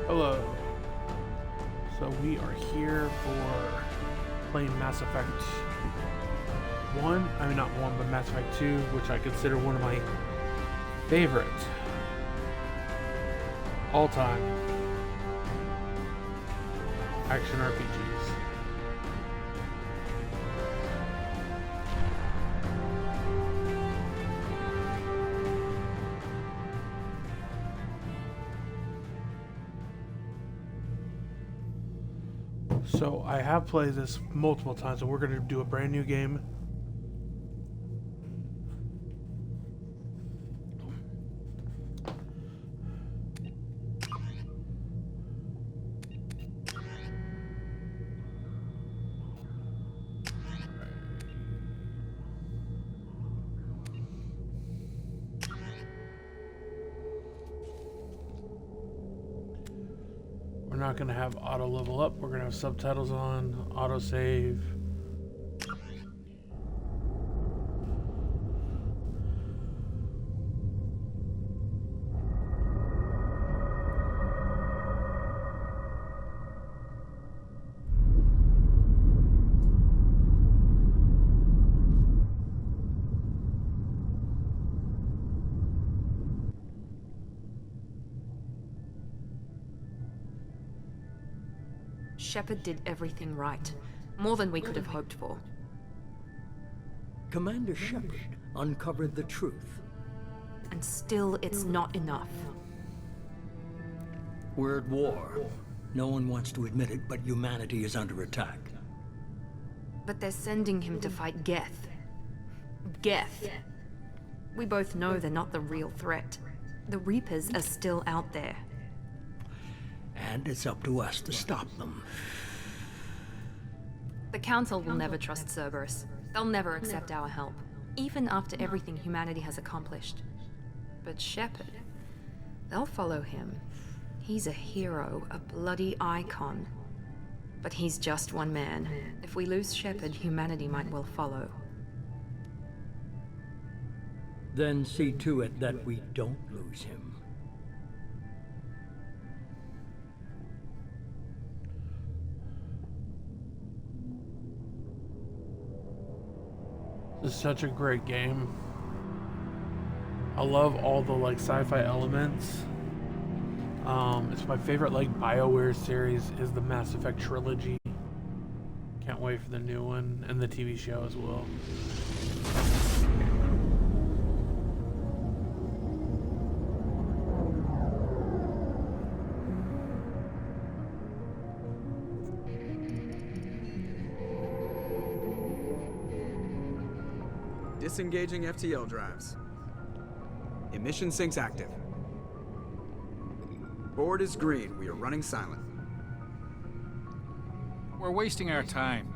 Hello. So we are here for playing Mass Effect 1. I mean, not 1, but Mass Effect 2, which I consider one of my favorite all-time action RPGs. So I have played this multiple times, and we're going to do a brand new game. We're not going to have auto level up. We're going to have subtitles on, auto save. Shepard did everything right. More than we could have hoped for. Commander Shepard uncovered the truth. And still, it's not enough. We're at war. No one wants to admit it, but humanity is under attack. But they're sending him to fight Geth. Geth. We both know they're not the real threat. The Reapers are still out there. And it's up to us to stop them. The Council will never trust Cerberus. They'll never accept our help, even after everything humanity has accomplished. But Shepard, they'll follow him. He's a hero, a bloody icon. But he's just one man. If we lose Shepard, humanity might well follow. Then see to it that we don't lose him. This is such a great game. I love all the like sci-fi elements. It's my favorite like BioWare series is the Mass Effect trilogy. Can't wait for the new one and the TV show as well. Disengaging FTL drives. Emission sinks active. Board is green. We are running silent. We're wasting our time.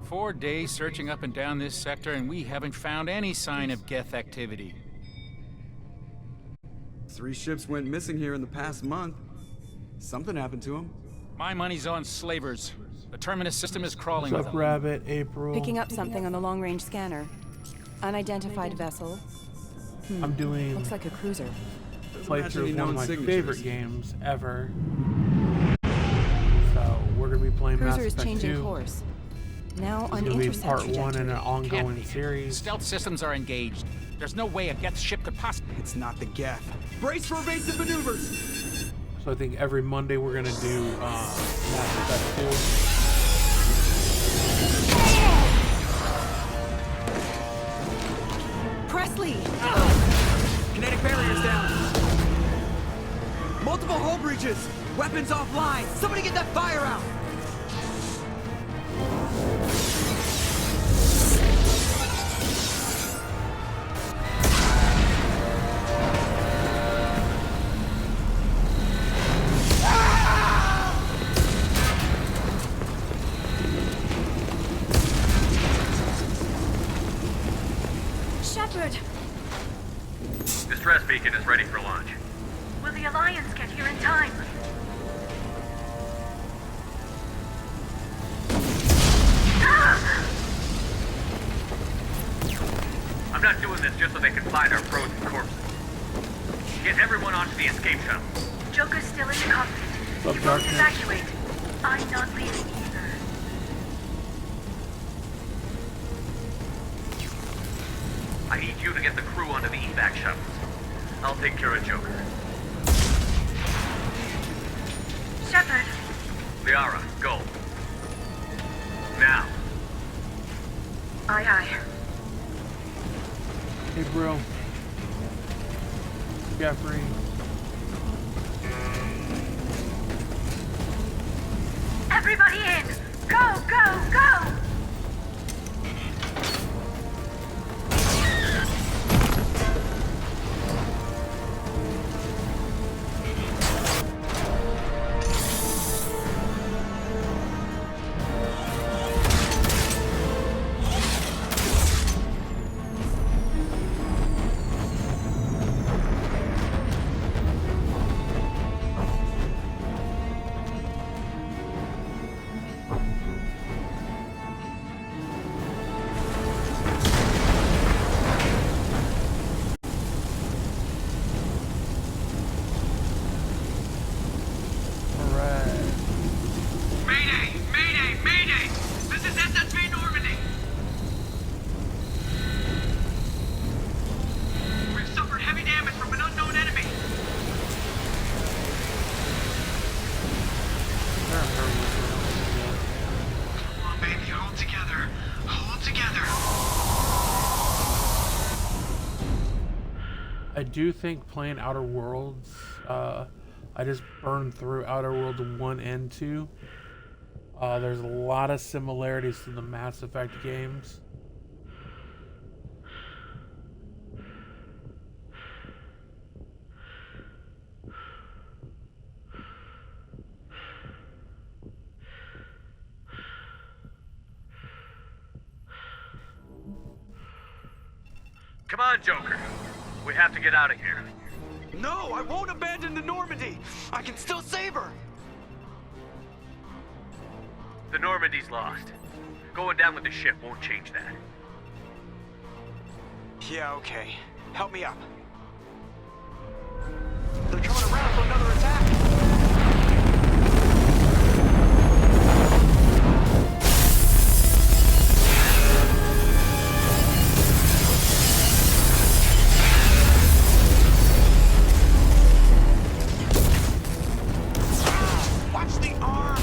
4 days searching up and down this sector, and we haven't found any sign of Geth activity. 3 ships went missing here in the past month. Something happened to them. My money's on slavers. The Terminus system is crawling What's with up, them. Rabbit? April. Picking up something on the long-range scanner. Unidentified vessel. I'm doing Looks like a cruiser. playthrough of one of my favorite games ever. So we're gonna be playing Mass Cruiser is Effect changing 2. course. Now on It's gonna be intercept part 1 in trajectory. an Can't ongoing be. series. Stealth systems are engaged. There's no way a Geth ship could possibly... It's not the Geth. Brace for evasive maneuvers! So I think every Monday we're gonna do Mass Effect 2. Presley! Kinetic barriers down. Multiple hull breaches. Weapons offline. Somebody get that fire out. Shepard! Distress beacon is ready for launch. Will the Alliance get here in time? I'm not doing this just so they can find our frozen corpses. Get everyone onto the escape shuttle. Joker's still in the cockpit. What's up, You won't Darkness? evacuate. I'm not leaving either. I need you to get the crew onto the evac shuttles. I'll take care of Joker. Shepard! Liara, go. Now. Aye, aye. Hey, bro. Jeffrey. Everybody in! Go, go, go! Alright. Mayday! Mayday! Mayday! This is SSV Normandy! We've suffered heavy damage from an unknown enemy. Come on, baby, hold together. Hold together. I do think playing Outer Worlds, I just burned through Outer Worlds 1 and 2. There's a lot of similarities to the Mass Effect games. Come on, Joker. We have to get out of here. No, I won't abandon the Normandy. I can still save her. The Normandy's lost. Going down with the ship won't change that. Yeah, okay. Help me up. They're coming around for another attack. Watch the arm.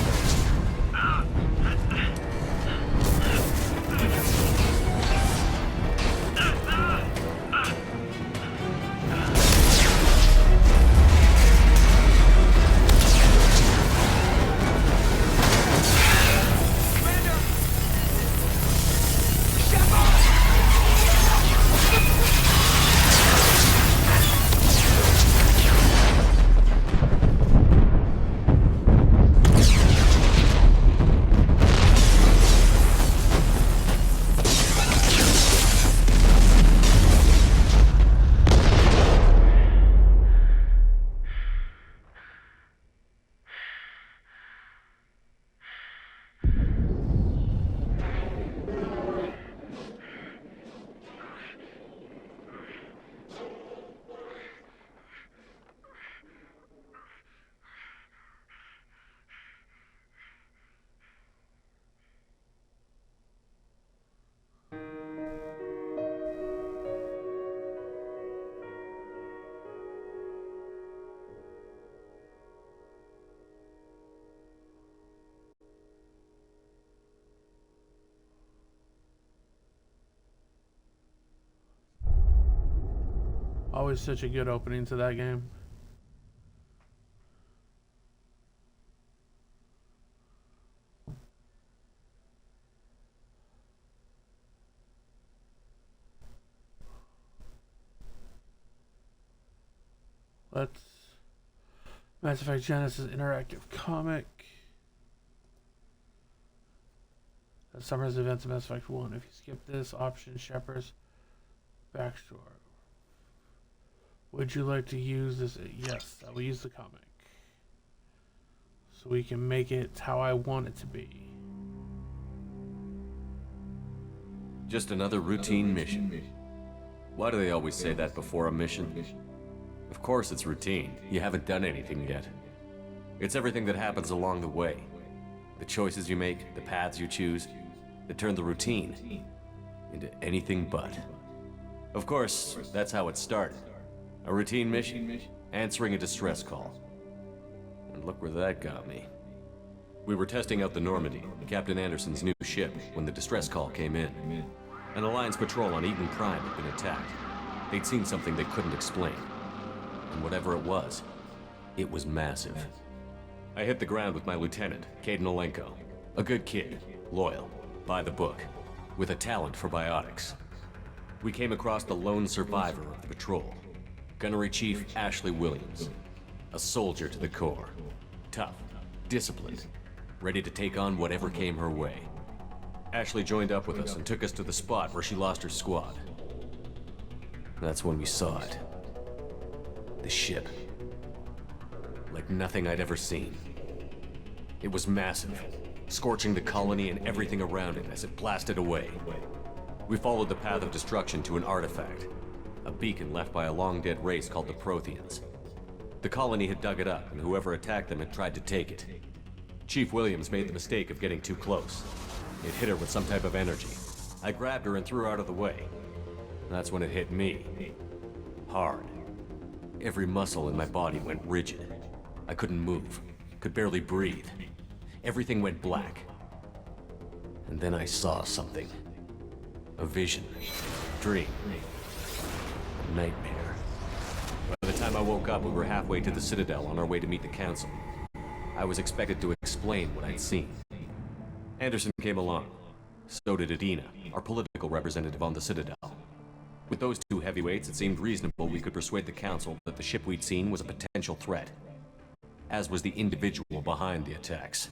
Always such a good opening to that game. Let's Mass Effect Genesis interactive comic. That summarize the events of Mass Effect 1. If you skip this option, Shepard's backstory. Would you like to use this? Yes, I will use the comic. So we can make it how I want it to be. Just another routine mission. Why do they always say that before a mission? Of course it's routine. You haven't done anything yet. It's everything that happens along the way. The choices you make, the paths you choose, that turn the routine into anything but. Of course, that's how it started. A routine mission, answering a distress call. And look where that got me. We were testing out the Normandy, Captain Anderson's new ship, when the distress call came in. An Alliance patrol on Eden Prime had been attacked. They'd seen something they couldn't explain. And whatever it was massive. I hit the ground with my lieutenant, Caden Olenko. A good kid, loyal, by the book, with a talent for biotics. We came across the lone survivor of the patrol, Gunnery Chief Ashley Williams. A soldier to the core. Tough, disciplined, ready to take on whatever came her way. Ashley joined up with us and took us to the spot where she lost her squad. That's when we saw it. The ship. Like nothing I'd ever seen. It was massive, scorching the colony and everything around it as it blasted away. We followed the path of destruction to an artifact, a beacon left by a long-dead race called the Protheans. The colony had dug it up, and whoever attacked them had tried to take it. Chief Williams made the mistake of getting too close. It hit her with some type of energy. I grabbed her and threw her out of the way. That's when it hit me. Hard. Every muscle in my body went rigid. I couldn't move, could barely breathe. Everything went black. And then I saw something. A vision. Dream. A nightmare. By the time I woke up, we were halfway to the Citadel on our way to meet the Council. I was expected to explain what I'd seen. Anderson came along. So did Adina, our political representative on the Citadel. With those two heavyweights, it seemed reasonable we could persuade the Council that the ship we'd seen was a potential threat, as was the individual behind the attacks.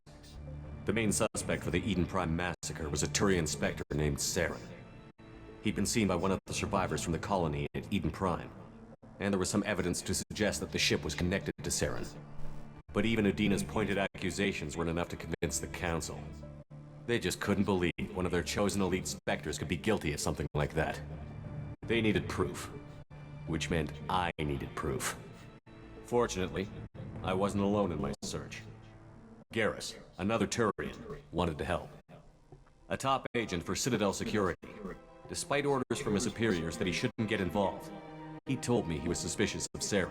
The main suspect for the Eden Prime massacre was a Turian Spectre named Saren. He'd been seen by one of the survivors from the colony at Eden Prime, and there was some evidence to suggest that the ship was connected to Saren. But even Adina's pointed accusations weren't enough to convince the Council. They just couldn't believe one of their chosen elite Spectres could be guilty of something like that. They needed proof, which meant I needed proof. Fortunately, I wasn't alone in my search. Garrus, another Turian, wanted to help. A top agent for Citadel Security. Despite orders from his superiors that he shouldn't get involved, he told me he was suspicious of Saren,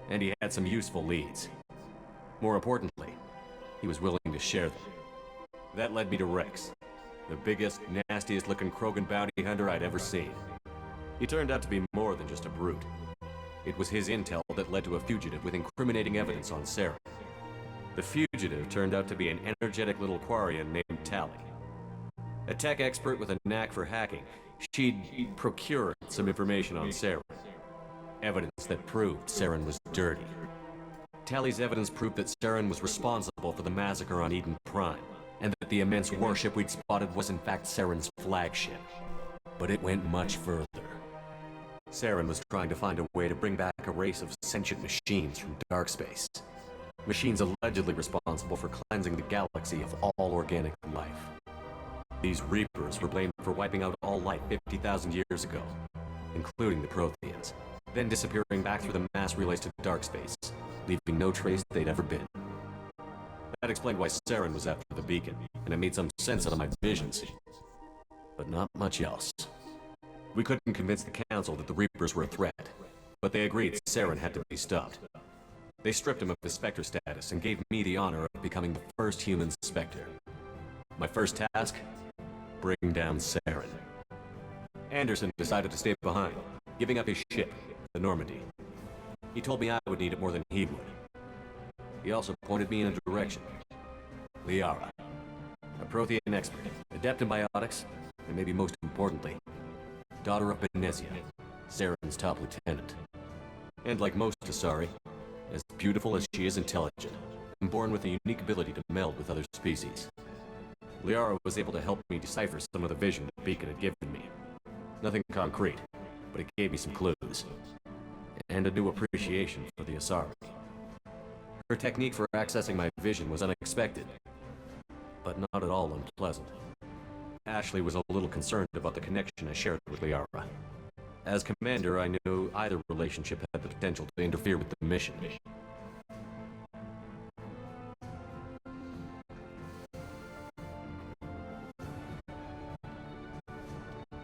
and he had some useful leads. More importantly, he was willing to share them. That led me to Rex, the biggest, nastiest-looking Krogan bounty hunter I'd ever seen. He turned out to be more than just a brute. It was his intel that led to a fugitive with incriminating evidence on Saren. The fugitive turned out to be an energetic little Quarian named Tali. A tech expert with a knack for hacking, she'd procured some information on Saren. Evidence that proved Saren was dirty. Tali's evidence proved that Saren was responsible for the massacre on Eden Prime, and that the immense warship we'd spotted was in fact Saren's flagship. But it went much further. Saren was trying to find a way to bring back a race of sentient machines from dark space. Machines allegedly responsible for cleansing the galaxy of all organic life. These Reapers were blamed for wiping out all life 50,000 years ago, including the Protheans, then disappearing back through the mass relays to dark space, leaving no trace they'd ever been. That explained why Saren was after the beacon, and it made some sense out of my visions. But not much else. We couldn't convince the Council that the Reapers were a threat, but they agreed Saren had to be stopped. They stripped him of his Spectre status and gave me the honor of becoming the first human Spectre. My first task? Bring down Saren. Anderson decided to stay behind, giving up his ship, the Normandy. He told me I would need it more than he would. He also pointed me in a direction. Liara, a Prothean expert, adept in biotics, and maybe most importantly, daughter of Benezia, Saren's top lieutenant. And like most Asari, as beautiful as she is intelligent, and born with a unique ability to meld with other species. Liara was able to help me decipher some of the vision the beacon had given me. Nothing concrete, but it gave me some clues. And a new appreciation for the Asari. Her technique for accessing my vision was unexpected, but not at all unpleasant. Ashley was a little concerned about the connection I shared with Liara. As commander, I knew either relationship had the potential to interfere with the mission.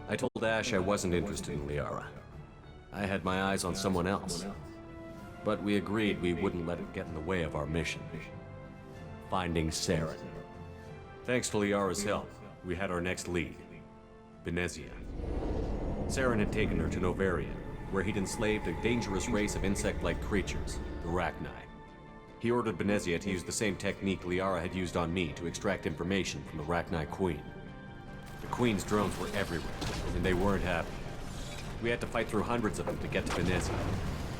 I told Ash I wasn't interested in Liara. I had my eyes on someone else. But we agreed we wouldn't let it get in the way of our mission. Finding Saren. Thanks to Liara's help, we had our next lead. Benezia. Saren had taken her to Novaria, where he'd enslaved a dangerous race of insect-like creatures, the Rachni. He ordered Benezia to use the same technique Liara had used on me to extract information from the Rachni Queen. The Queen's drones were everywhere, and they weren't happy. We had to fight through hundreds of them to get to Benezia.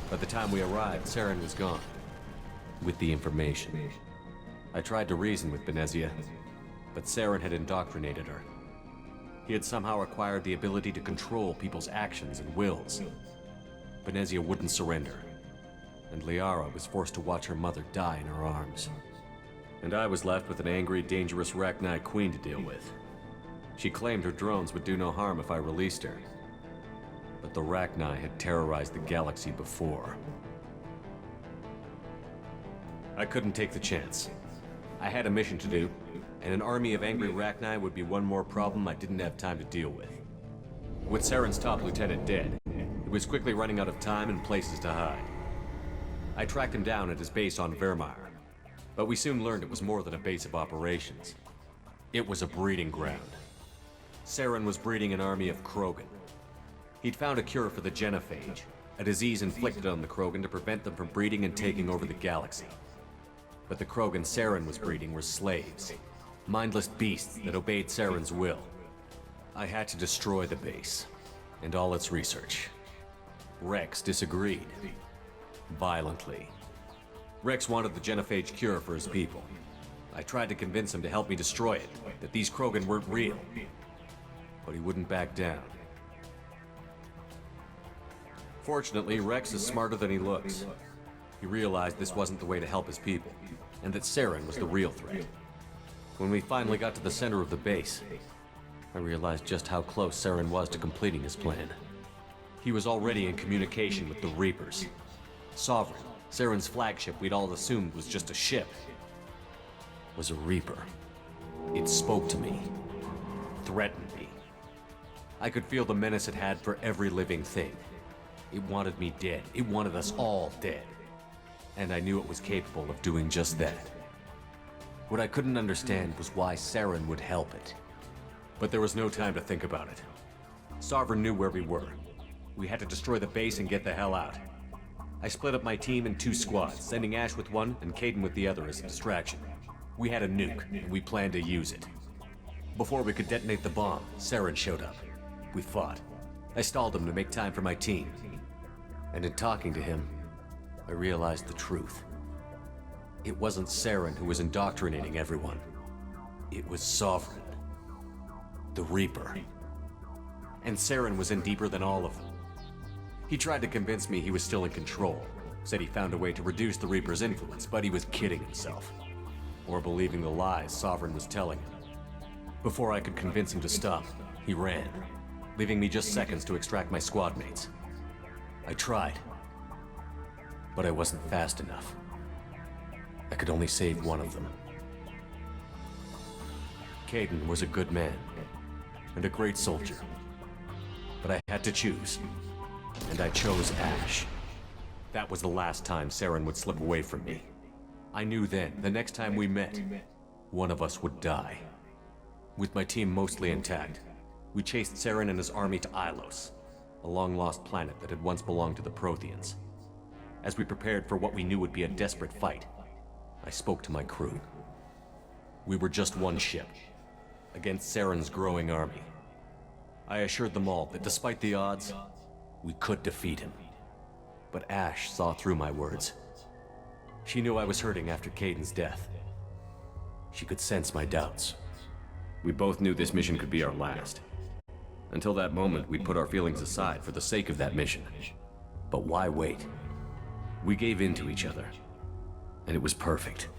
By the time we arrived, Saren was gone. With the information. I tried to reason with Benezia, but Saren had indoctrinated her. He had somehow acquired the ability to control people's actions and wills. Benezia wouldn't surrender, and Liara was forced to watch her mother die in her arms. And I was left with an angry, dangerous Rachni Queen to deal with. She claimed her drones would do no harm if I released her. But the Rachni had terrorized the galaxy before. I couldn't take the chance. I had a mission to do, and an army of angry Rachni would be one more problem I didn't have time to deal with. With Saren's top lieutenant dead, he was quickly running out of time and places to hide. I tracked him down at his base on Vermeer, but we soon learned it was more than a base of operations. It was a breeding ground. Saren was breeding an army of Krogan. He'd found a cure for the genophage, a disease inflicted on the Krogan to prevent them from breeding and taking over the galaxy. But the Krogan Saren was breeding were slaves, mindless beasts that obeyed Saren's will. I had to destroy the base, and all its research. Rex disagreed. Violently. Rex wanted the genophage cure for his people. I tried to convince him to help me destroy it, that these Krogan weren't real. But he wouldn't back down. Fortunately, Rex is smarter than he looks. He realized this wasn't the way to help his people, and that Saren was the real threat. When we finally got to the center of the base, I realized just how close Saren was to completing his plan. He was already in communication with the Reapers. Sovereign, Saren's flagship we'd all assumed was just a ship, was a Reaper. It spoke to me, threatened me. I could feel the menace it had for every living thing. It wanted me dead. It wanted us all dead. And I knew it was capable of doing just that. What I couldn't understand was why Saren would help it. But there was no time to think about it. Sovereign knew where we were. We had to destroy the base and get the hell out. I split up my team in 2 squads, sending Ash with one and Kaidan with the other as a distraction. We had a nuke, and we planned to use it. Before we could detonate the bomb, Saren showed up. We fought. I stalled him to make time for my team. And in talking to him, I realized the truth. It wasn't Saren who was indoctrinating everyone. It was Sovereign. The Reaper. And Saren was in deeper than all of them. He tried to convince me he was still in control. Said he found a way to reduce the Reaper's influence, but he was kidding himself. Or believing the lies Sovereign was telling him. Before I could convince him to stop, he ran, leaving me just seconds to extract my squad mates. I tried, but I wasn't fast enough. I could only save one of them. Kaidan was a good man, and a great soldier. But I had to choose, and I chose Ash. That was the last time Saren would slip away from me. I knew then, the next time we met, one of us would die. With my team mostly intact, we chased Saren and his army to Ilos, a long-lost planet that had once belonged to the Protheans. As we prepared for what we knew would be a desperate fight, I spoke to my crew. We were just one ship, against Saren's growing army. I assured them all that despite the odds, we could defeat him. But Ash saw through my words. She knew I was hurting after Kaidan's death. She could sense my doubts. We both knew this mission could be our last. Until that moment, we'd put our feelings aside for the sake of that mission. But why wait? We gave in to each other, and it was perfect.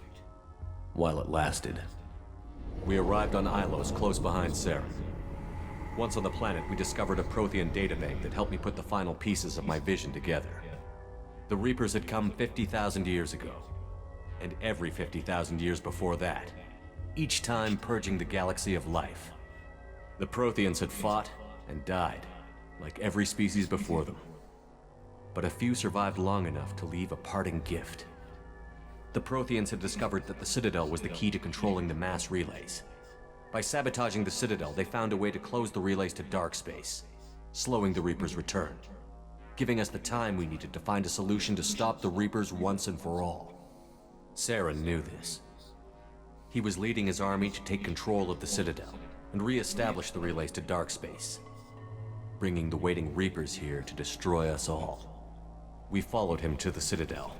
While it lasted. We arrived on Ilos, close behind Saren. Once on the planet, we discovered a Prothean databank that helped me put the final pieces of my vision together. The Reapers had come 50,000 years ago, and every 50,000 years before that, each time purging the galaxy of life. The Protheans had fought and died, like every species before them. But a few survived long enough to leave a parting gift. The Protheans had discovered that the Citadel was the key to controlling the mass relays. By sabotaging the Citadel, they found a way to close the relays to dark space, slowing the Reapers' return, giving us the time we needed to find a solution to stop the Reapers once and for all. Saren knew this. He was leading his army to take control of the Citadel and re-establish the relays to dark space, bringing the waiting Reapers here to destroy us all. We followed him to the Citadel.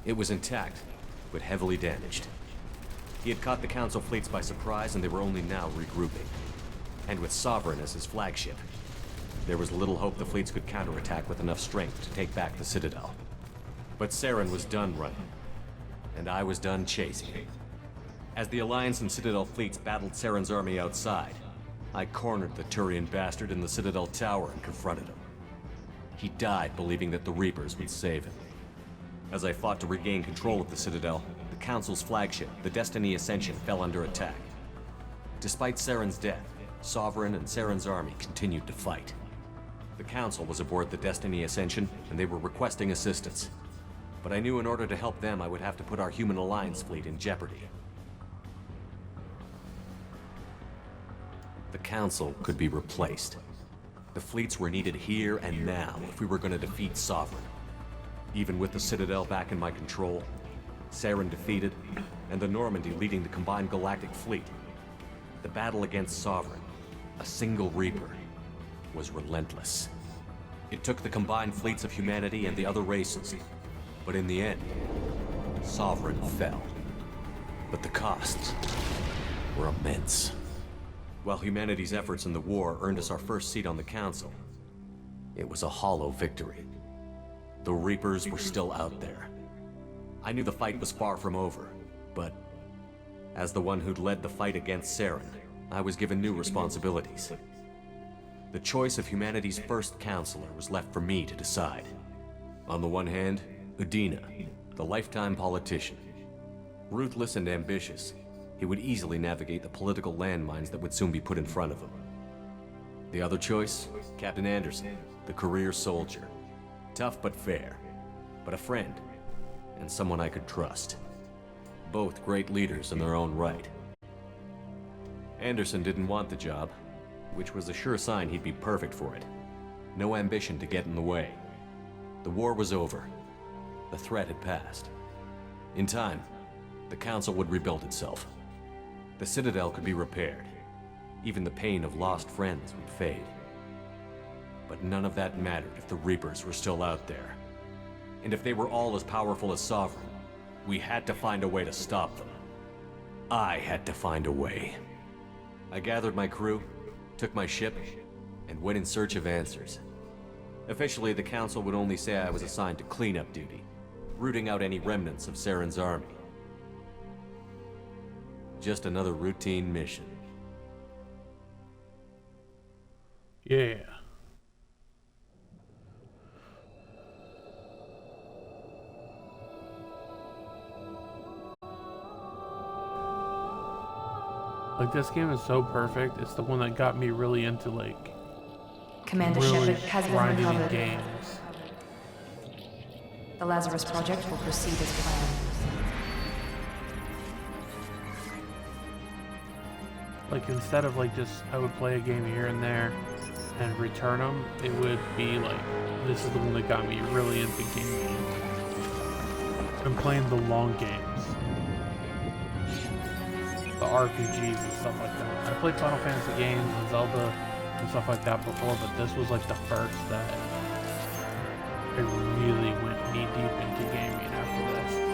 It was intact, but heavily damaged. He had caught the Council fleets by surprise, and they were only now regrouping. And with Sovereign as his flagship, there was little hope the fleets could counterattack with enough strength to take back the Citadel. But Saren was done running, and I was done chasing. As the Alliance and Citadel fleets battled Saren's army outside, I cornered the Turian bastard in the Citadel tower and confronted him. He died believing that the Reapers would save him. As I fought to regain control of the Citadel, the Council's flagship, the Destiny Ascension, fell under attack. Despite Saren's death, Sovereign and Saren's army continued to fight. The Council was aboard the Destiny Ascension, and they were requesting assistance. But I knew in order to help them, I would have to put our Human Alliance fleet in jeopardy. The Council could be replaced. The fleets were needed here and now if we were going to defeat Sovereign. Even with the Citadel back in my control, Saren defeated, and the Normandy leading the combined galactic fleet, the battle against Sovereign, a single Reaper, was relentless. It took the combined fleets of humanity and the other races, but in the end, Sovereign fell. But the costs were immense. While humanity's efforts in the war earned us our first seat on the Council, it was a hollow victory. The Reapers were still out there. I knew the fight was far from over, but as the one who'd led the fight against Saren, I was given new responsibilities. The choice of humanity's first counselor was left for me to decide. On the one hand, Udina, the lifetime politician. Ruthless and ambitious, he would easily navigate the political landmines that would soon be put in front of him. The other choice, Captain Anderson, the career soldier. Tough but fair, but a friend, and someone I could trust. Both great leaders in their own right. Anderson didn't want the job, which was a sure sign he'd be perfect for it. No ambition to get in the way. The war was over. The threat had passed. In time, the Council would rebuild itself. The Citadel could be repaired. Even the pain of lost friends would fade. But none of that mattered if the Reapers were still out there. And if they were all as powerful as Sovereign, we had to find a way to stop them. I had to find a way. I gathered my crew, took my ship, and went in search of answers. Officially, the Council would only say I was assigned to cleanup duty, rooting out any remnants of Saren's army. Just another routine mission. Yeah. Like, this game is so perfect. It's the one that got me really into, like, Commander really Shepard has been grinding in recovered. games. The Lazarus Project will proceed as planned. Like, instead of, like, just, I would play a game here and there, and return them, it would be like, this is the one that got me really into gaming. I'm playing the long games, the RPGs and stuff like that. I played Final Fantasy games and Zelda and stuff like that before, but this was like the first that I really went knee deep into gaming after this.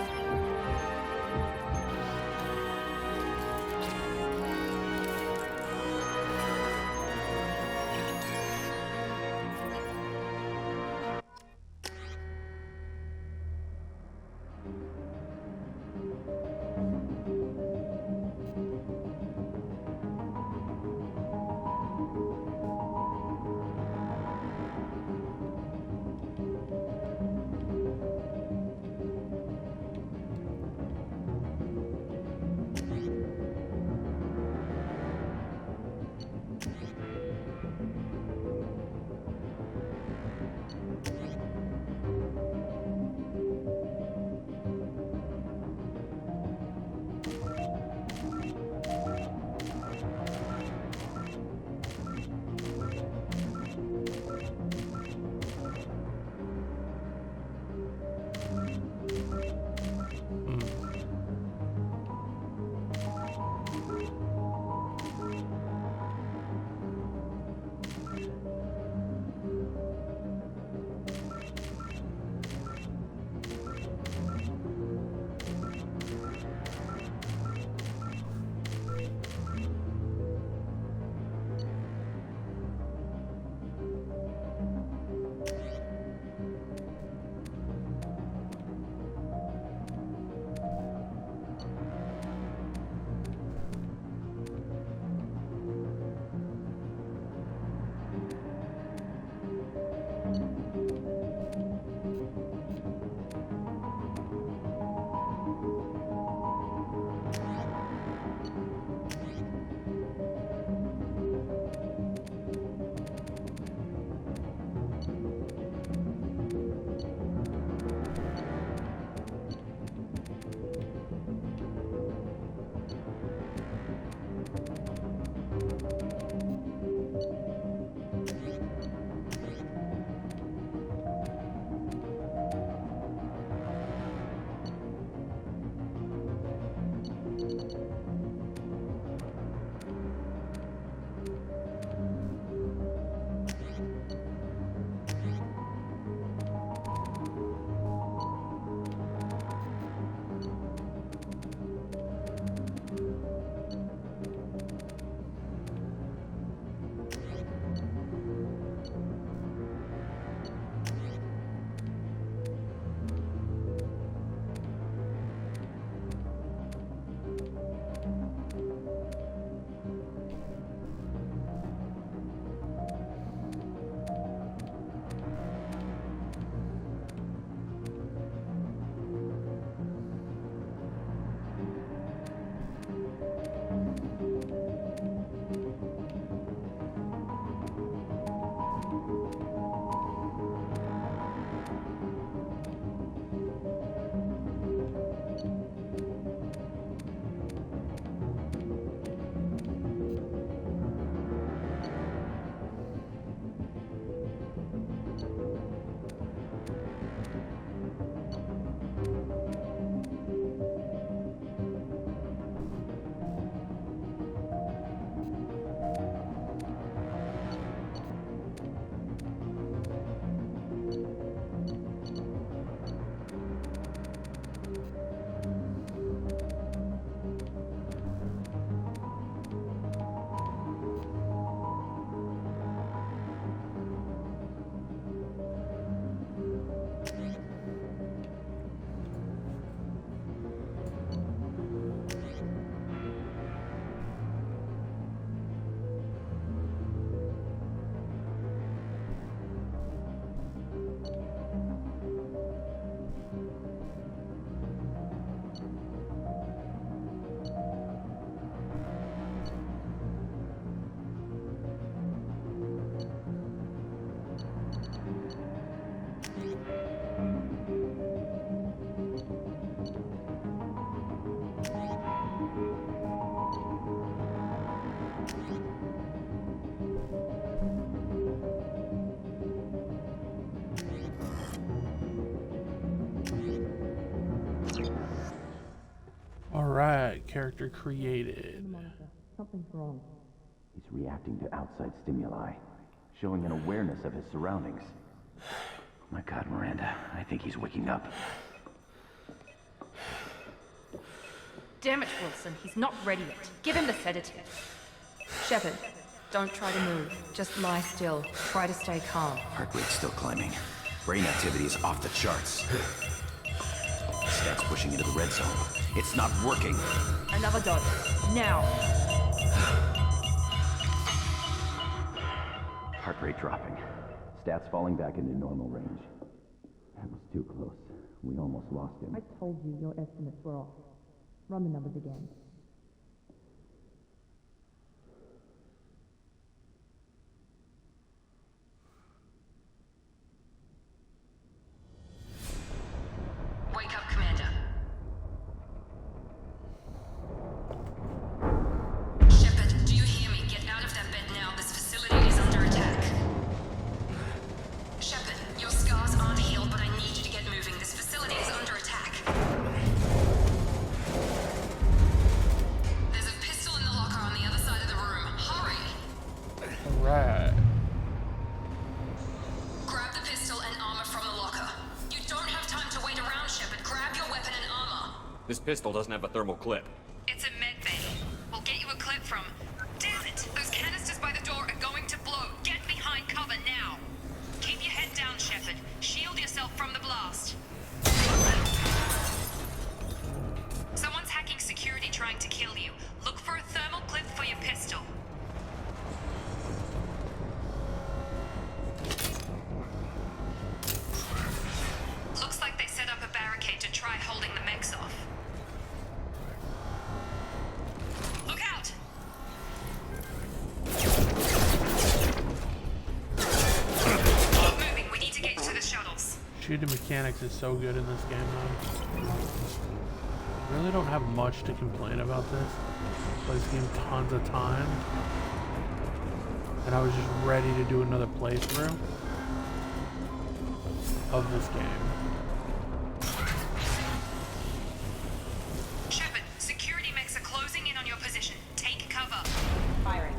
Alright, character created. Something's wrong. He's reacting to outside stimuli, showing an awareness of his surroundings. My God, Miranda, I think he's waking up. Damn it, Wilson. He's not ready yet. Give him the sedative. Shepard, don't try to move. Just lie still. Try to stay calm. Heart rate's still climbing. Brain activity is off the charts. Stats pushing into the red zone. It's not working. Another dose. Now. Heart rate dropping. Stats falling back into normal range. That was too close. We almost lost him. I told you your estimates were off. Run the numbers again. Wake up, Commander. Shepard, do you hear me? Get out of that bed now. This facility is under attack. Shepard, your scars aren't healed, but I need you to get moving. This facility is under attack. There's a pistol in the locker on the other side of the room. Hurry! Alright. Grab the pistol and armor from the locker. You don't have time to wait around, Shepard. Grab your weapon and armor. This pistol doesn't have a thermal clip. It's a med bay. We'll get you a clip from... Damn it! Those canisters by the door are going to blow. Get behind cover now. Keep your head down, Shepard. Shield yourself from the blast. Someone's hacking security trying to kill you. Look for a thermal clip for your pistol. Looks like they set up a barricade to try holding the mechs off. Look out! Keep moving. We need to get to the shuttles. Shooting mechanics is so good in this game though. I really don't have much to complain about this. I played this game tons of time. And I was just ready to do another playthrough of this game. Shepard, security mechs are closing in on your position. Take cover. Firing.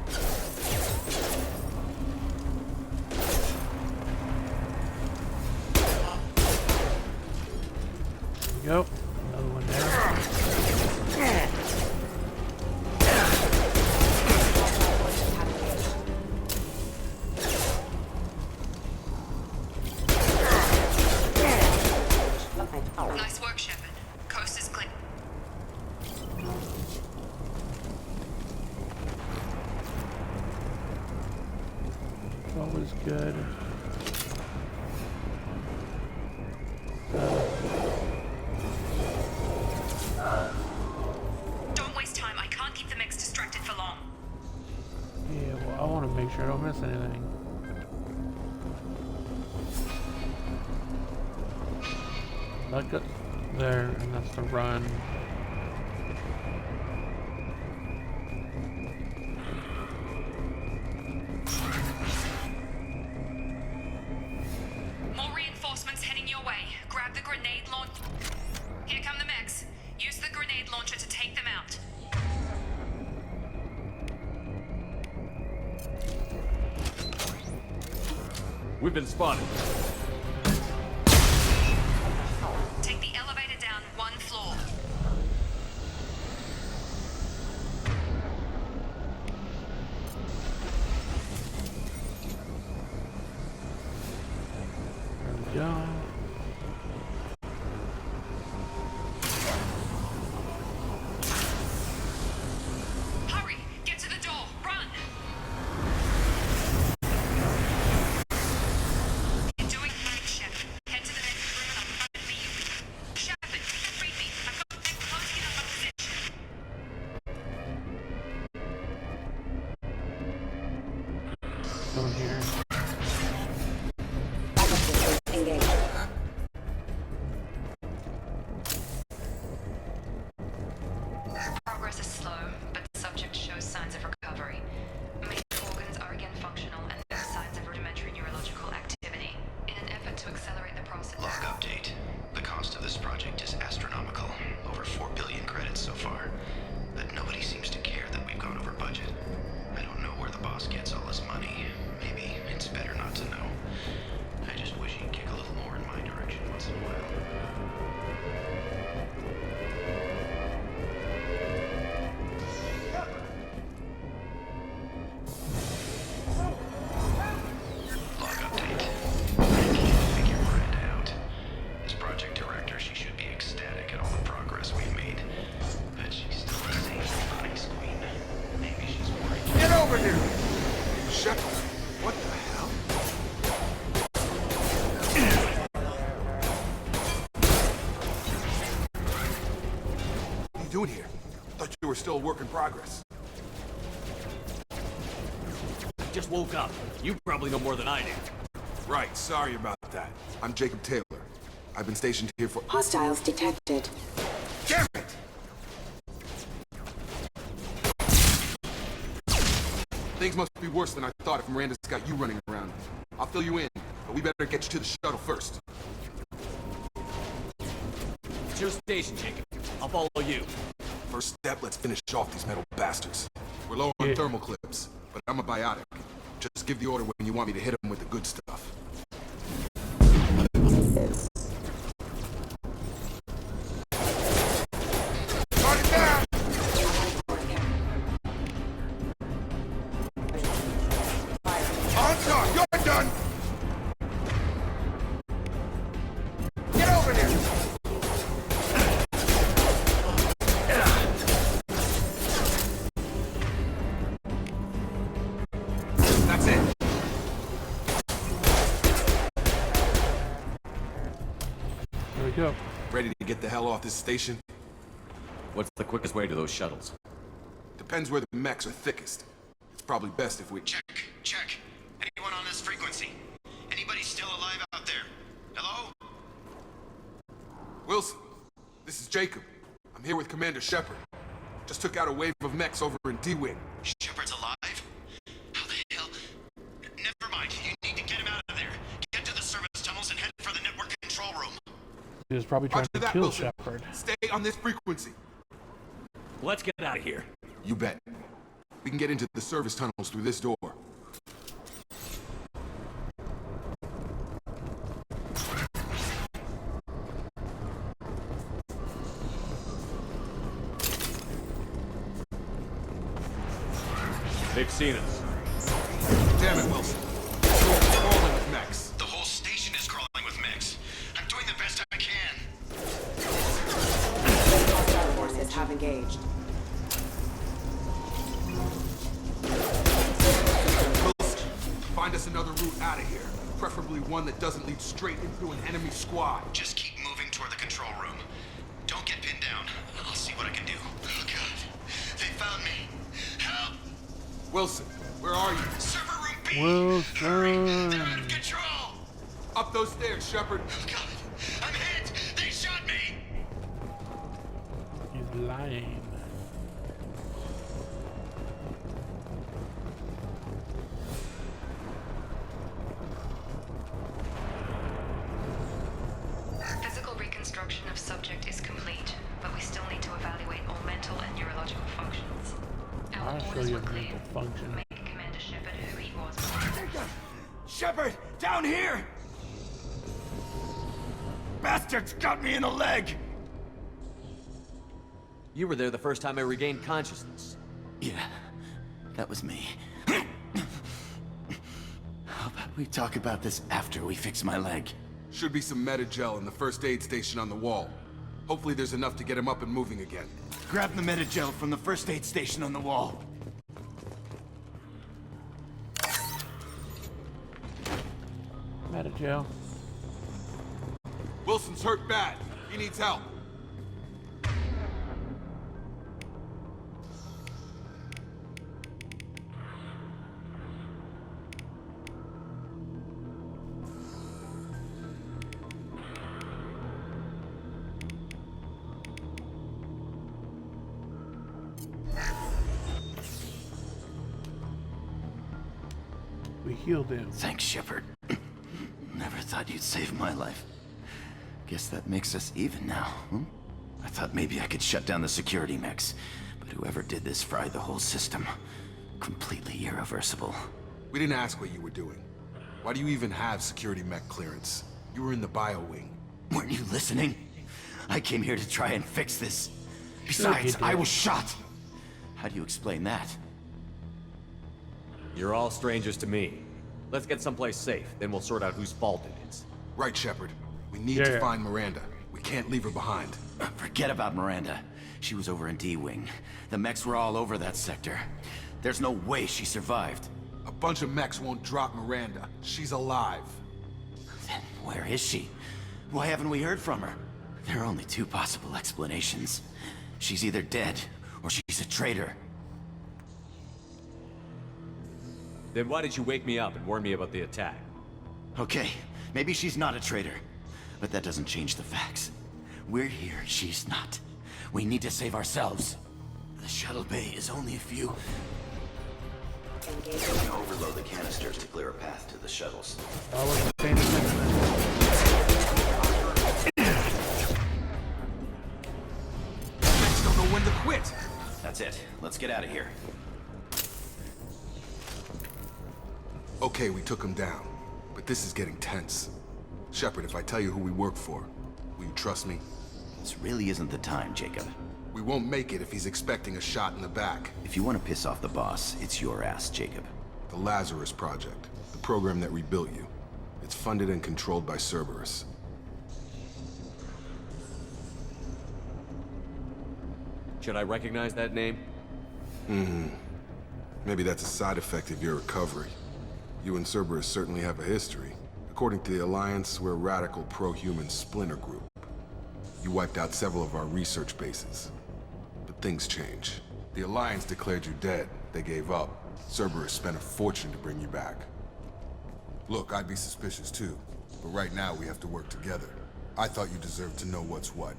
There we go. Another one there. Nice work, Shepard. Coast is clear. Always good. Don't waste time. I can't keep the mechs distracted for long. Yeah, well, I want to make sure I don't miss anything. That got there, and that's the run. More reinforcements heading your way. Grab the grenade launch. Here come the mechs. Use the grenade launcher to take them out. We've been spotted. Take the elevator down one floor. There we go. Hurry! Get to the door! Run! You're doing great, Shepard. Head to the next room and I'll try to beat you. Shepard, read me. I've got them closing in on my position. Go here. Progress is slow, but the subject shows signs of recovery. Major organs are again functional and there are signs of rudimentary neurological activity. In an effort to accelerate the process... Log update. The cost of this project is astronomical. Over 4 billion credits so far. doing here? Thought you were still a work in progress. Just woke up. You probably know more than I do. Right, sorry about that. I'm Jacob Taylor. I've been stationed here for— Hostiles detected. Damn it! Things must be worse than I thought if Miranda's got you running around. I'll fill you in, but we better get you to the shuttle first. It's your station, Jacob. I'll follow you. First step, let's finish off these metal bastards. We're low on thermal clips, but I'm a biotic. Just give the order when you want me to hit them with the good stuff. Target down! On top, you're done! Get over here! That's it. There we go. Ready to get the hell off this station? What's the quickest way to those shuttles? Depends where the mechs are thickest. It's probably best if we— Check. Anyone on this frequency? Anybody still alive out there? Hello? Wilson, this is Jacob. I'm here with Commander Shepard. Just took out a wave of mechs over in D-Wing. Shepard's alive? How the hell? Never mind. You need to get him out of there. Get to the service tunnels and head for the network control room. He was probably trying to kill Shepard. Stay on this frequency. Let's get out of here. You bet. We can get into the service tunnels through this door. They've seen us. Damn it, Wilson. We're crawling with mechs. The whole station is crawling with mechs. I'm doing the best I can. Hostile forces have engaged. Wilson, find us another route out of here. Preferably one that doesn't lead straight into an enemy squad. Just keep moving toward the control room. Don't get pinned down. I'll see what I can do. Oh, God. They found me. Help! Wilson, where are you? Server room B! Wilson. Hurry! They're out of control! Up those stairs, Shepard. Oh, God. I'm hit! They shot me! He's lying. Physical reconstruction of subject is complete, but we still need to evaluate all mental and neurological functions. Our I'll show orders you were a clear. mental function. Make Commander Shepard who he was. Shepard! Down here! Bastards got me in the leg! You were there the first time I regained consciousness. Yeah, that was me. How about we talk about this after we fix my leg? Should be some Metagel in the first aid station on the wall. Hopefully there's enough to get him up and moving again. Grab the Metagel from the first aid station on the wall. Metagel. Wilson's hurt bad. He needs help. We healed him. Thanks, Shepard. Never thought you'd save my life. Guess that makes us even now, hmm? I thought maybe I could shut down the security mechs, but whoever did this fried the whole system. Completely irreversible. We didn't ask what you were doing. Why do you even have security mech clearance? You were in the bio wing. Weren't you listening? I came here to try and fix this. Besides, I was shot. How do you explain that? You're all strangers to me. Let's get someplace safe, then we'll sort out whose fault it is. Right, Shepard. We need to find Miranda. We can't leave her behind. Forget about Miranda. She was over in D-Wing. The mechs were all over that sector. There's no way she survived. A bunch of mechs won't drop Miranda. She's alive. Then where is she? Why haven't we heard from her? There are only two possible explanations. She's either dead, or she's a traitor. Then why did you wake me up and warn me about the attack? Okay, maybe she's not a traitor, but that doesn't change the facts. We're here, she's not. We need to save ourselves. The shuttle bay is only a few... Engaging. We can overload the canisters to clear a path to the shuttles. I wasn't paying attention. Mechs don't know when to quit. That's it. Let's get out of here. Okay, we took him down, but this is getting tense. Shepard, if I tell you who we work for, will you trust me? This really isn't the time, Jacob. We won't make it if he's expecting a shot in the back. If you want to piss off the boss, it's your ass, Jacob. The Lazarus Project, the program that rebuilt you. It's funded and controlled by Cerberus. Should I recognize that name? Maybe that's a side effect of your recovery. You and Cerberus certainly have a history. According to the Alliance, we're a radical pro-human splinter group. You wiped out several of our research bases. But things change. The Alliance declared you dead. They gave up. Cerberus spent a fortune to bring you back. Look, I'd be suspicious too. But right now we have to work together. I thought you deserved to know what's what.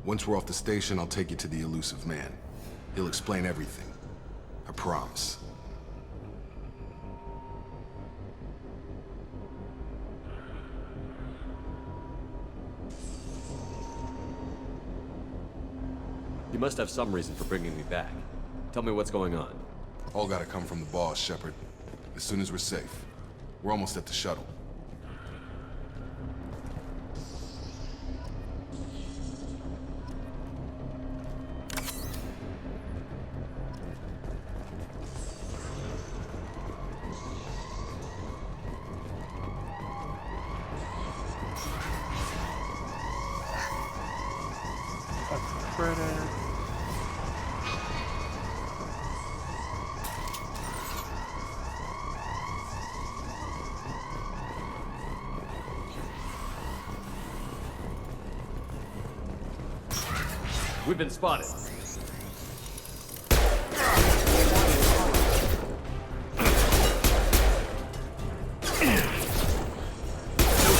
Once we're off the station, I'll take you to the elusive man. He'll explain everything. I promise. You must have some reason for bringing me back. Tell me what's going on. All gotta come from the boss, Shepard. As soon as we're safe. We're almost at the shuttle. We've been spotted. No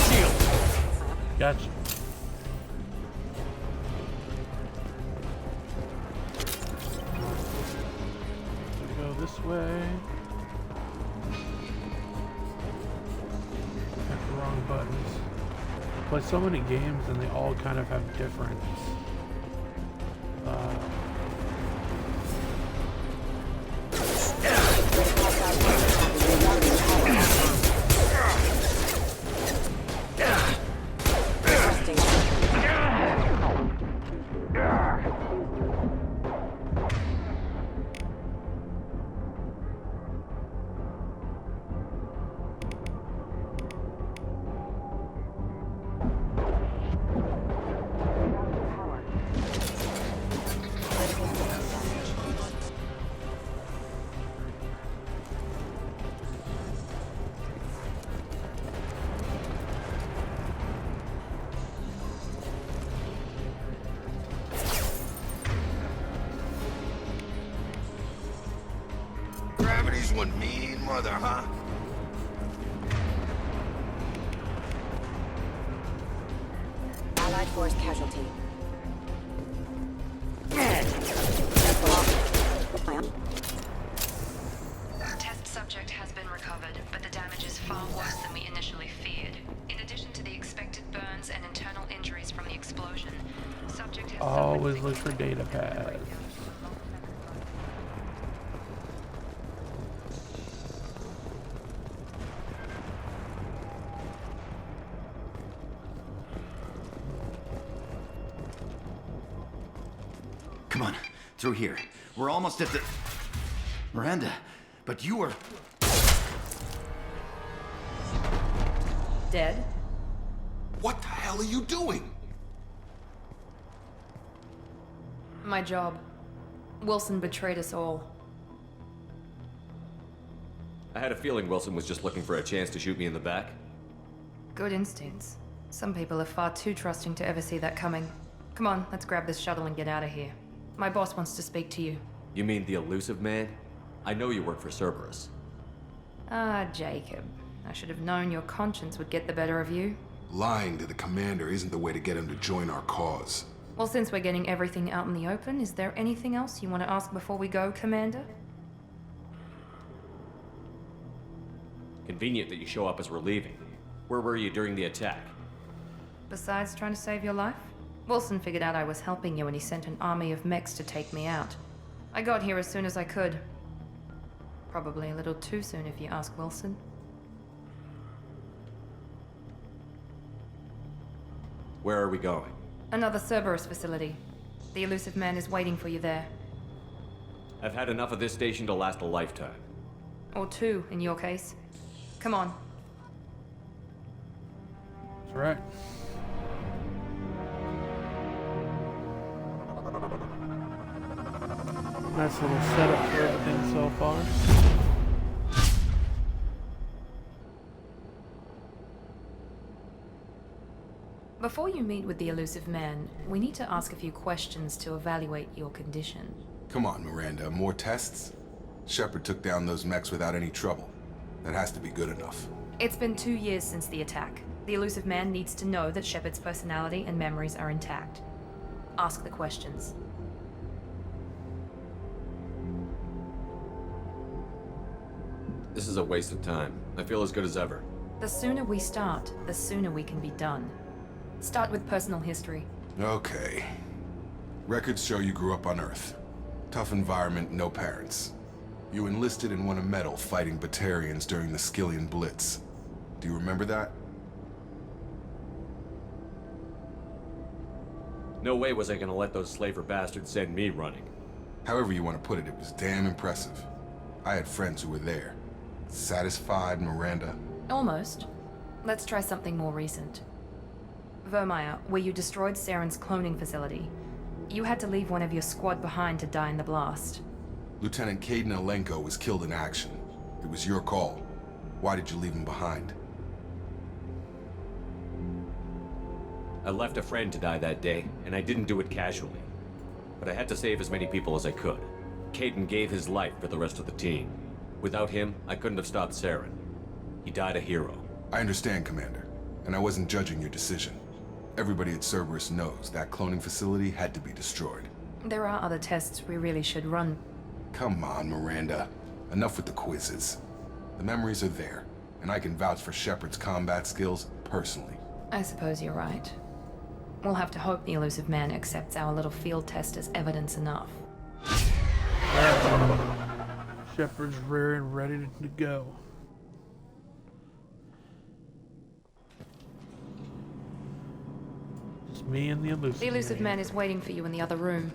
shield. Gotcha. We go this way. Hit the wrong buttons. I play so many games and they all kind of have different Gravity's one mean mother, huh? Allied force casualty. Test subject has been recovered, but the damage is far worse than we initially feared. In addition to the expected burns and internal injuries from the explosion, subject has always look for data pads. Come on, through here. We're almost at the... Miranda, but you were... Dead? What the hell are you doing? My job. Wilson betrayed us all. I had a feeling Wilson was just looking for a chance to shoot me in the back. Good instincts. Some people are far too trusting to ever see that coming. Come on, let's grab this shuttle and get out of here. My boss wants to speak to you. You mean the elusive man? I know you work for Cerberus. Ah, Jacob. I should have known your conscience would get the better of you. Lying to the commander isn't the way to get him to join our cause. Well, since we're getting everything out in the open, is there anything else you want to ask before we go, Commander? Convenient that you show up as we're leaving. Where were you during the attack? Besides trying to save your life? Wilson figured out I was helping you and he sent an army of mechs to take me out. I got here as soon as I could. Probably a little too soon if you ask Wilson. Where are we going? Another Cerberus facility. The elusive man is waiting for you there. I've had enough of this station to last a lifetime. Or two, in your case. Come on. That's right. Nice little setup for everything so far. Before you meet with the elusive man, we need to ask a few questions to evaluate your condition. Come on, Miranda, more tests? Shepard took down those mechs without any trouble. That has to be good enough. It's been 2 years since the attack. The elusive man needs to know that Shepard's personality and memories are intact. Ask the questions. This is a waste of time. I feel as good as ever. The sooner we start, the sooner we can be done. Start with personal history. Okay. Records show you grew up on Earth. Tough environment, no parents. You enlisted and won a medal fighting Batarians during the Skillian Blitz. Do you remember that? No way was I gonna let those slaver bastards send me running. However you want to put it, it was damn impressive. I had friends who were there. Satisfied, Miranda? Almost. Let's try something more recent. Vermeer, where you destroyed Saren's cloning facility. You had to leave one of your squad behind to die in the blast. Lieutenant Kaidan Alenko was killed in action. It was your call. Why did you leave him behind? I left a friend to die that day, and I didn't do it casually. But I had to save as many people as I could. Kaidan gave his life for the rest of the team. Without him, I couldn't have stopped Saren. He died a hero. I understand, Commander, and I wasn't judging your decision. Everybody at Cerberus knows that cloning facility had to be destroyed. There are other tests we really should run. Come on, Miranda. Enough with the quizzes. The memories are there, and I can vouch for Shepard's combat skills personally. I suppose you're right. We'll have to hope the elusive man accepts our little field test as evidence enough. Shepard's rear and ready to go. Just me and the elusive. The elusive man is waiting for you in the other room.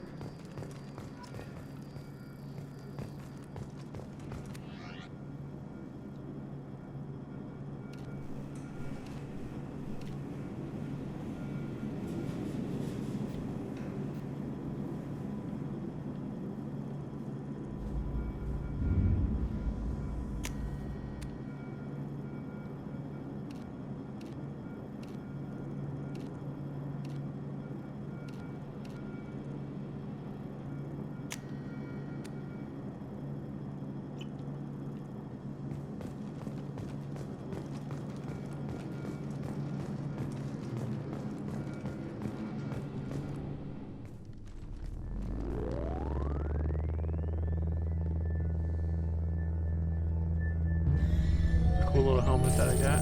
Cool little helmet that I got.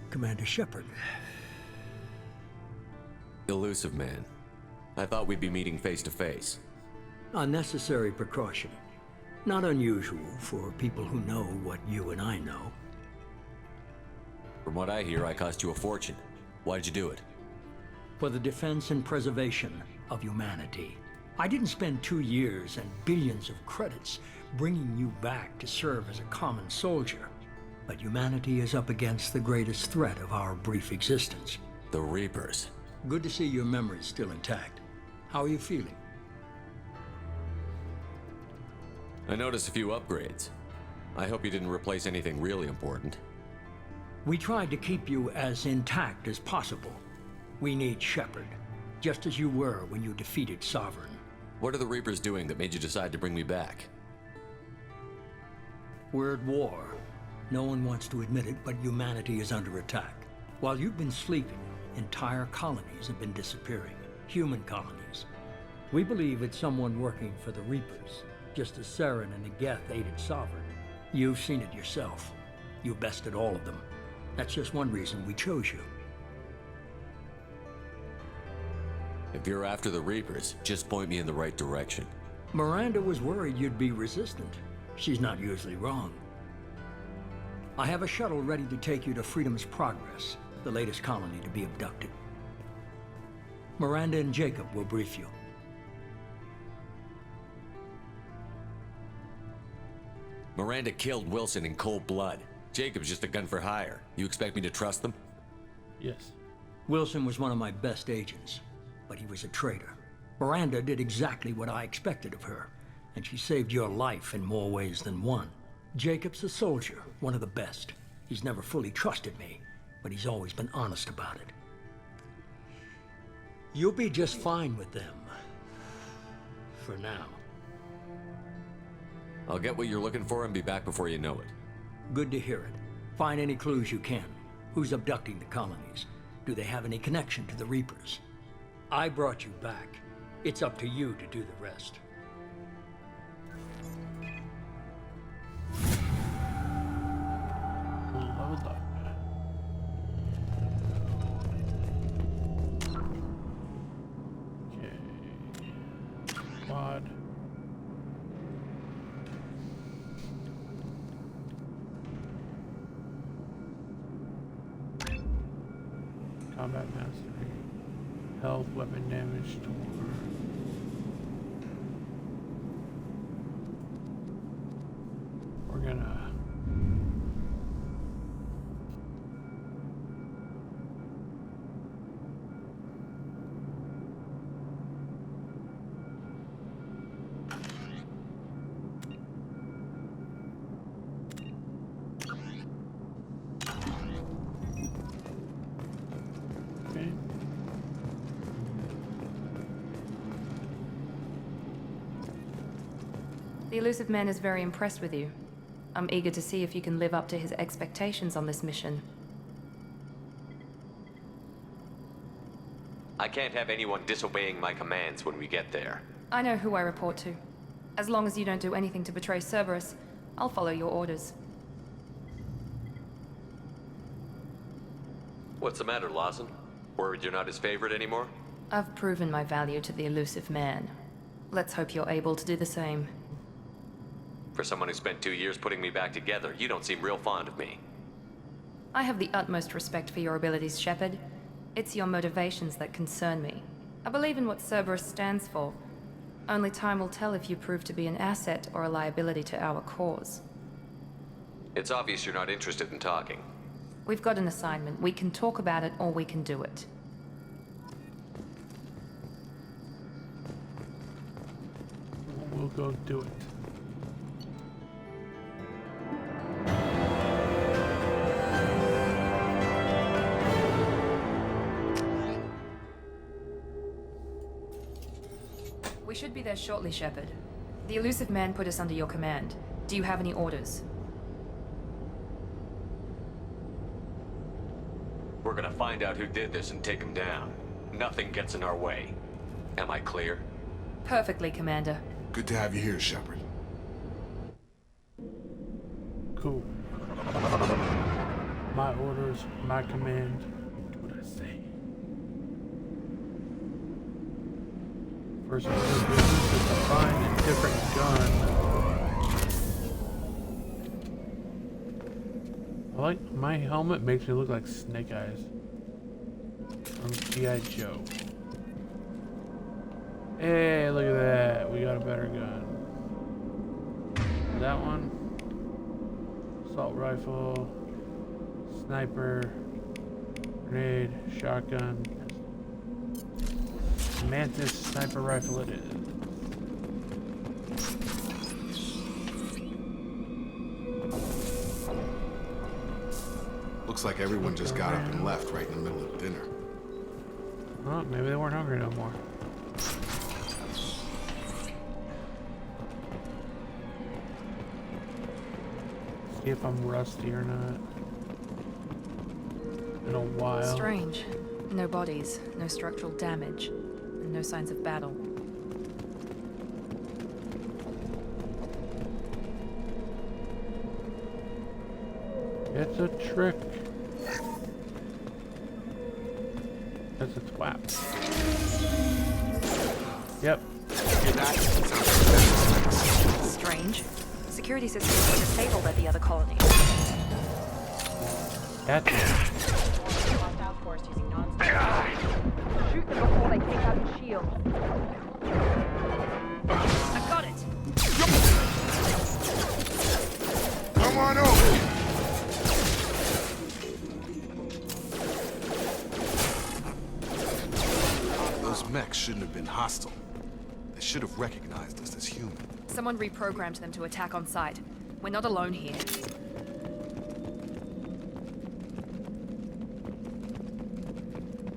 Commander Shepard. Elusive man. I thought we'd be meeting face to face. Unnecessary precaution. Not unusual for people who know what you and I know. From what I hear, I cost you a fortune. Why'd you do it? For the defense and preservation of humanity. I didn't spend 2 years and billions of credits bringing you back to serve as a common soldier. But humanity is up against the greatest threat of our brief existence. The Reapers. Good to see your memory's still intact. How are you feeling? I noticed a few upgrades. I hope you didn't replace anything really important. We tried to keep you as intact as possible. We need Shepard, just as you were when you defeated Sovereign. What are the Reapers doing that made you decide to bring me back? We're at war. No one wants to admit it, but humanity is under attack. While you've been sleeping, entire colonies have been disappearing. Human colonies. We believe it's someone working for the Reapers, just as Saren and Geth aided Sovereign. You've seen it yourself. You bested all of them. That's just one reason we chose you. If you're after the Reapers, just point me in the right direction. Miranda was worried you'd be resistant. She's not usually wrong. I have a shuttle ready to take you to Freedom's Progress, the latest colony to be abducted. Miranda and Jacob will brief you. Miranda killed Wilson in cold blood. Jacob's just a gun for hire. You expect me to trust them? Yes. Wilson was one of my best agents, but he was a traitor. Miranda did exactly what I expected of her, and she saved your life in more ways than one. Jacob's a soldier, one of the best. He's never fully trusted me, but he's always been honest about it. You'll be just fine with them. For now. I'll get what you're looking for and be back before you know it. Good to hear it. Find any clues you can. Who's abducting the colonies? Do they have any connection to the Reapers? I brought you back. It's up to you to do the rest. Leveled up. Okay. Quad. Combat mastery. Health, weapon damage, tour. We're gonna The Illusive Man is very impressed with you. I'm eager to see if you can live up to his expectations on this mission. I can't have anyone disobeying my commands when we get there. I know who I report to. As long as you don't do anything to betray Cerberus, I'll follow your orders. What's the matter, Lawson? Worried you're not his favorite anymore? I've proven my value to the Illusive Man. Let's hope you're able to do the same. For someone who spent 2 years putting me back together, you don't seem real fond of me. I have the utmost respect for your abilities, Shepard. It's your motivations that concern me. I believe in what Cerberus stands for. Only time will tell if you prove to be an asset or a liability to our cause. It's obvious you're not interested in talking. We've got an assignment. We can talk about it or we can do it. we'll go do it. We should be there shortly, Shepard. The Illusive Man put us under your command. Do you have any orders? We're gonna find out who did this and take him down. Nothing gets in our way. Am I clear? Perfectly, Commander. Good to have you here, Shepard. Cool. My orders, my command. Do what I say. First order of business is to find a different gun. I like my helmet makes me look like Snake Eyes from G.I. Joe. Hey, look at that. We got a better gun. That one. Assault rifle. Sniper. Grenade. Shotgun. Mantis sniper rifle it is. Looks like everyone just got up and left right in the middle of dinner. Well, maybe they weren't hungry no more. See if I'm rusty or not. In a while. Strange. No bodies, no structural damage, and no signs of battle. It's a trick. Because it's WAP. Yep. Strange. Security systems were disabled at the other colony. That's Hostile force using non-standard. Shoot them before they take out the shield. I got it. Come on over. Those mechs shouldn't have been hostile. They should have recognized us as human. Someone reprogrammed them to attack on sight. We're not alone here.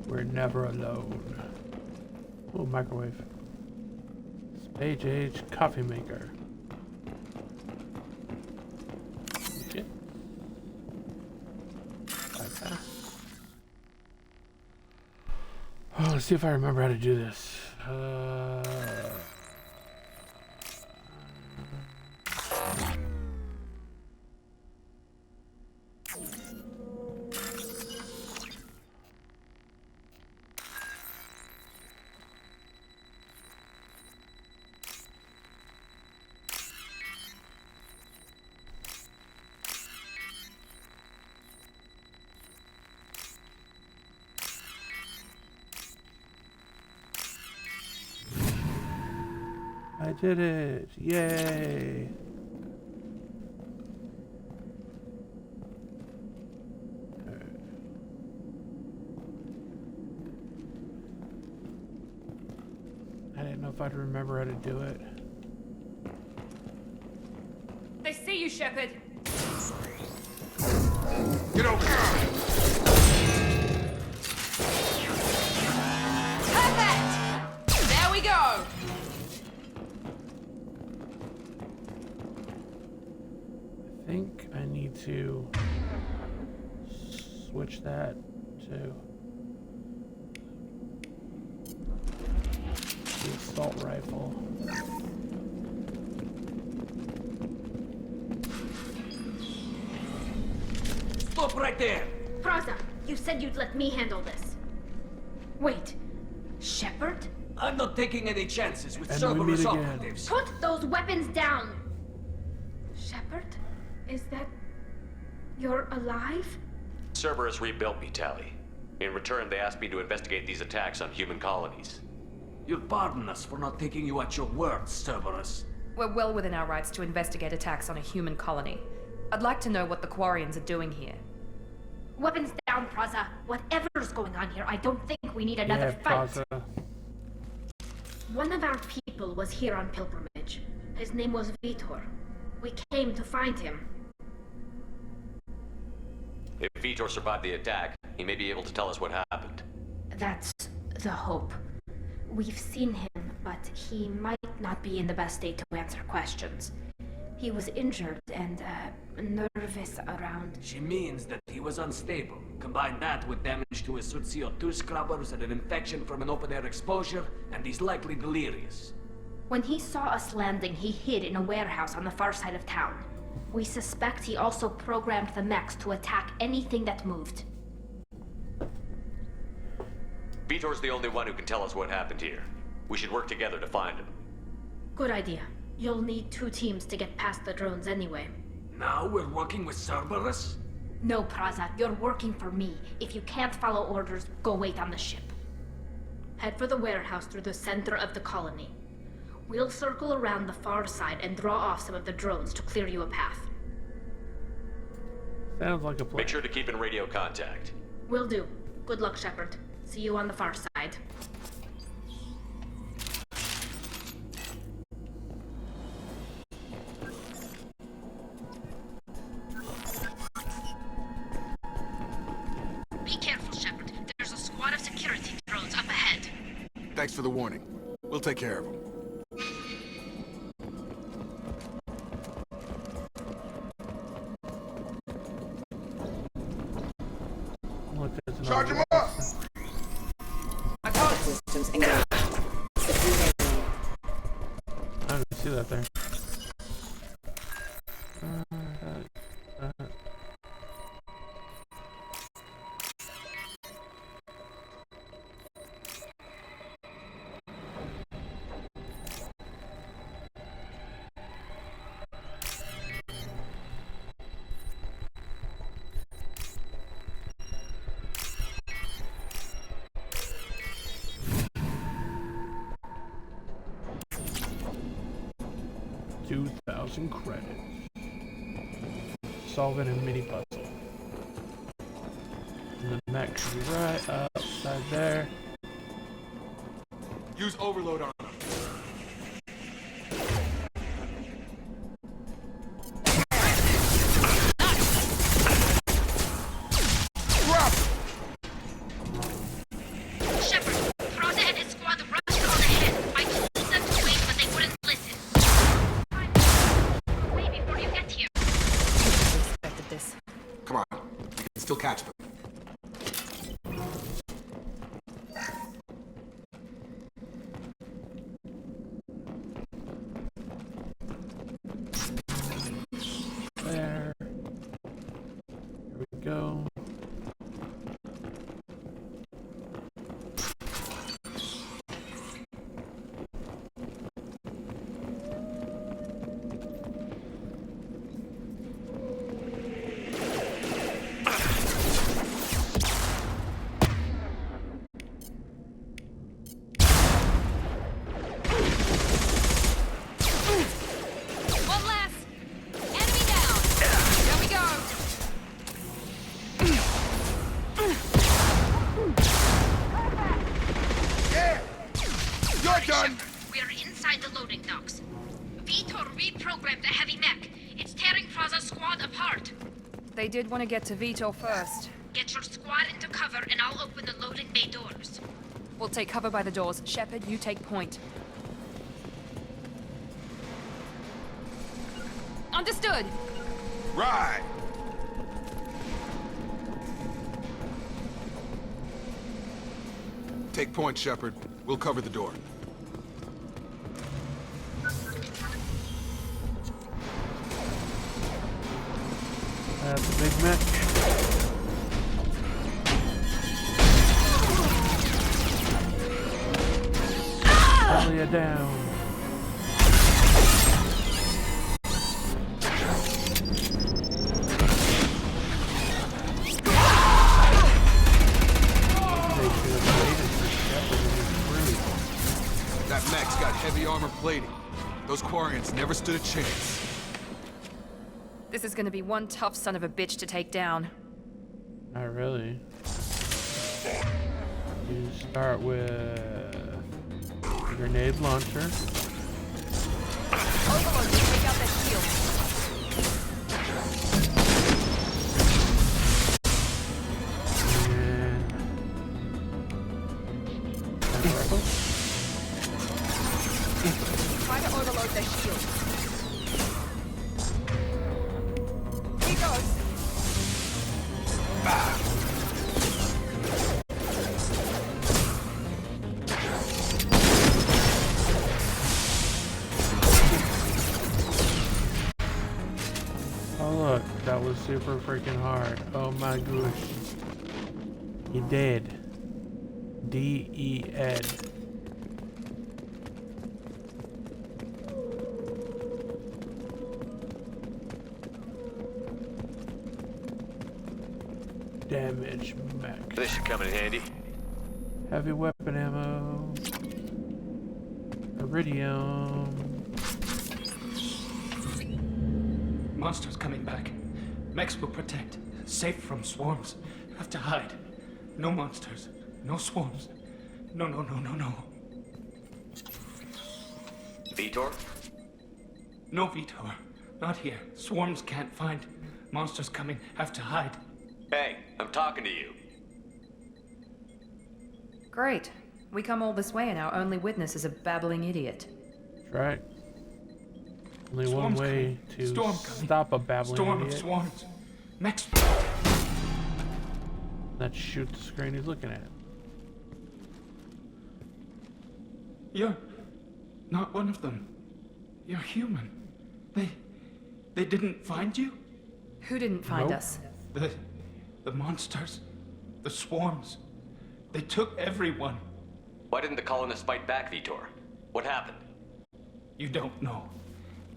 We're never alone. Oh, microwave. Space age coffee maker. Okay. Bypass. Oh, let's see if I remember how to do this. I did it! Yay! I didn't know if I'd remember how to do it. They see you, Shepard! Get over here! Perfect! There we go! I think I need to switch that to the assault rifle. Stop right there! Praza, you said you'd let me handle this. Wait, Shepard? I'm not taking any chances with And we meet Cerberus again. operatives. Put those weapons down! Shepard? Is that... You're alive? Cerberus rebuilt me, Tali. In return, they asked me to investigate these attacks on human colonies. You'll pardon us for not taking you at your word, Cerberus. We're well within our rights to investigate attacks on a human colony. I'd like to know what the Quarians are doing here. Weapons down, Praza. Whatever's going on here, I don't think we need another fight. Praza. One of our people was here on pilgrimage. His name was Vitor. We came to find him. If Vitor survived the attack, he may be able to tell us what happened. That's the hope. We've seen him, but he might not be in the best state to answer questions. He was injured and, nervous around. She means that he was unstable. Combine that with damage to his suit CO2 scrubbers and an infection from an open-air exposure, and he's likely delirious. When he saw us landing, he hid in a warehouse on the far side of town. We suspect he also programmed the mechs to attack anything that moved. Vitor's the only one who can tell us what happened here. We should work together to find him. Good idea. You'll need 2 teams to get past the drones anyway. Now we're working with Cerberus? No, Praza, you're working for me. If you can't follow orders, go wait on the ship. Head for the warehouse through the center of the colony. We'll circle around the far side and draw off some of the drones to clear you a path. Sounds like a plan. Make sure to keep in radio contact. Will do. Good luck, Shepard. See you on the far side. Thanks for the warning. We'll take care of him. Look, there's another Charge him one. up! Systems engaged. I didn't see that there. 2,000 credits. Solving a mini puzzle. And the mech should be right outside there. Use overload on him. Still catch them. There. Here we go. They did want to get to Vitor first. Get your squad into cover and I'll open the loading bay doors. We'll take cover by the doors. Shepard, you take point. Understood! Right! Take point, Shepard. We'll cover the door. That's a big mech. Elia down. That mech's got heavy armor plating. Those Quarians never stood a chance. This is gonna be one tough son of a bitch to take down. Not really. You start with a grenade launcher. Overlord, take out that shield. Try to overload that shield. Here goes. Oh look, that was super freaking hard. Oh my gosh. He dead. D-E-Ed. Damage mech. This should come in handy. Heavy weapon ammo. Iridium. Monsters coming back. Mechs will protect. Safe from swarms. Have to hide. No monsters. No swarms. No, no, no, no, no. Vitor? No Vitor. Not here. Swarms can't find. Monsters coming. Have to hide. Hey, I'm talking to you. Great. We come all this way and our only witness is a babbling idiot. That's right. Only one Swarm's way coming. to Storm coming. stop a babbling Storm idiot. of swarms. Max. Let's shoot the screen he's looking at. You're not one of them. You're human. They didn't find you? Who didn't find us? The monsters. The swarms. They took everyone. Why didn't the colonists fight back, Vitor? What happened? You don't know.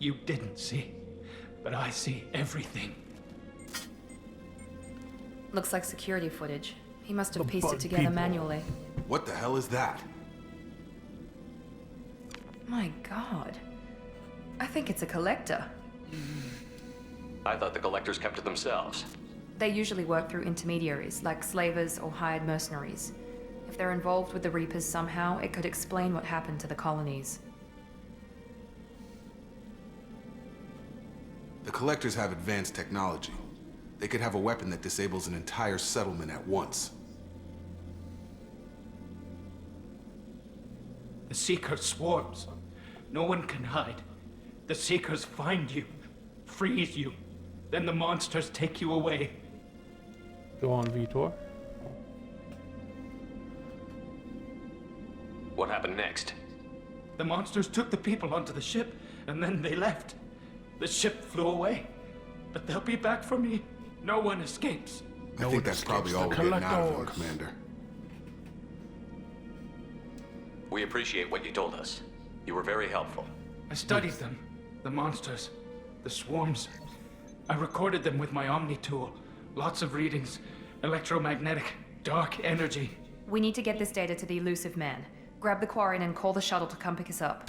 You didn't see. But I see everything. Looks like security footage. He must have The pieced it bug together people. manually. What the hell is that? My god. I think it's a collector. I thought the collectors kept to themselves. They usually work through intermediaries, like slavers or hired mercenaries. If they're involved with the Reapers somehow, it could explain what happened to the colonies. The collectors have advanced technology. They could have a weapon that disables an entire settlement at once. The Seeker swarms. No one can hide. The Seekers find you, freeze you. Then the monsters take you away. Go on, Vitor. What happened next? The monsters took the people onto the ship, and then they left. The ship flew away. But they'll be back for me. No one escapes. I think that's probably all we're getting out of them, Commander. We appreciate what you told us. You were very helpful. I studied them. The monsters. The swarms. I recorded them with my Omni tool. Lots of readings. Electromagnetic. Dark energy. We need to get this data to the Elusive Man. Grab the Quarian and call the shuttle to come pick us up.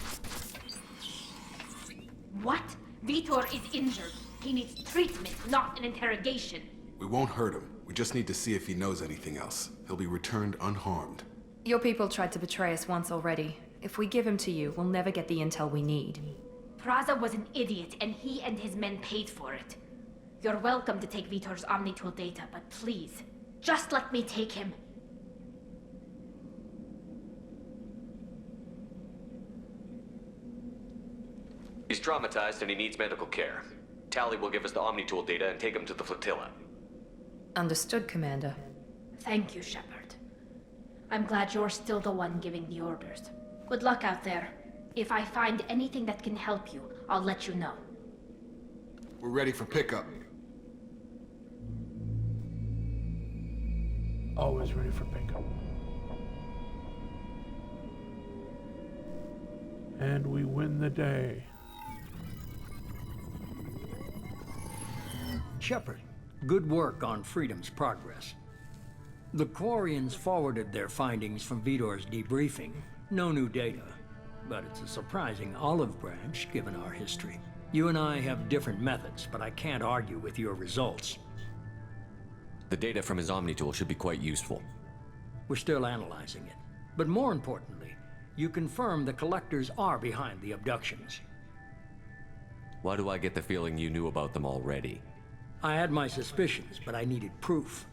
What? Vitor is injured. He needs treatment, not an interrogation. We won't hurt him. We just need to see if he knows anything else. He'll be returned unharmed. Your people tried to betray us once already. If we give him to you, we'll never get the intel we need. Praza was an idiot, and he and his men paid for it. You're welcome to take Vitor's Omnitool data, but please, just let me take him. He's traumatized and he needs medical care. Tally will give us the Omnitool data and take him to the flotilla. Understood, Commander. Thank you, Shepard. I'm glad you're still the one giving the orders. Good luck out there. If I find anything that can help you, I'll let you know. We're ready for pickup. Always ready for pickup. And we win the day. Shepard, good work on Freedom's progress. The Quarians forwarded their findings from Vitor's debriefing. No new data, but it's a surprising olive branch given our history. You and I have different methods, but I can't argue with your results. The data from his Omnitool should be quite useful. We're still analyzing it. But more importantly, you confirm the collectors are behind the abductions. Why do I get the feeling you knew about them already? I had my suspicions, but I needed proof.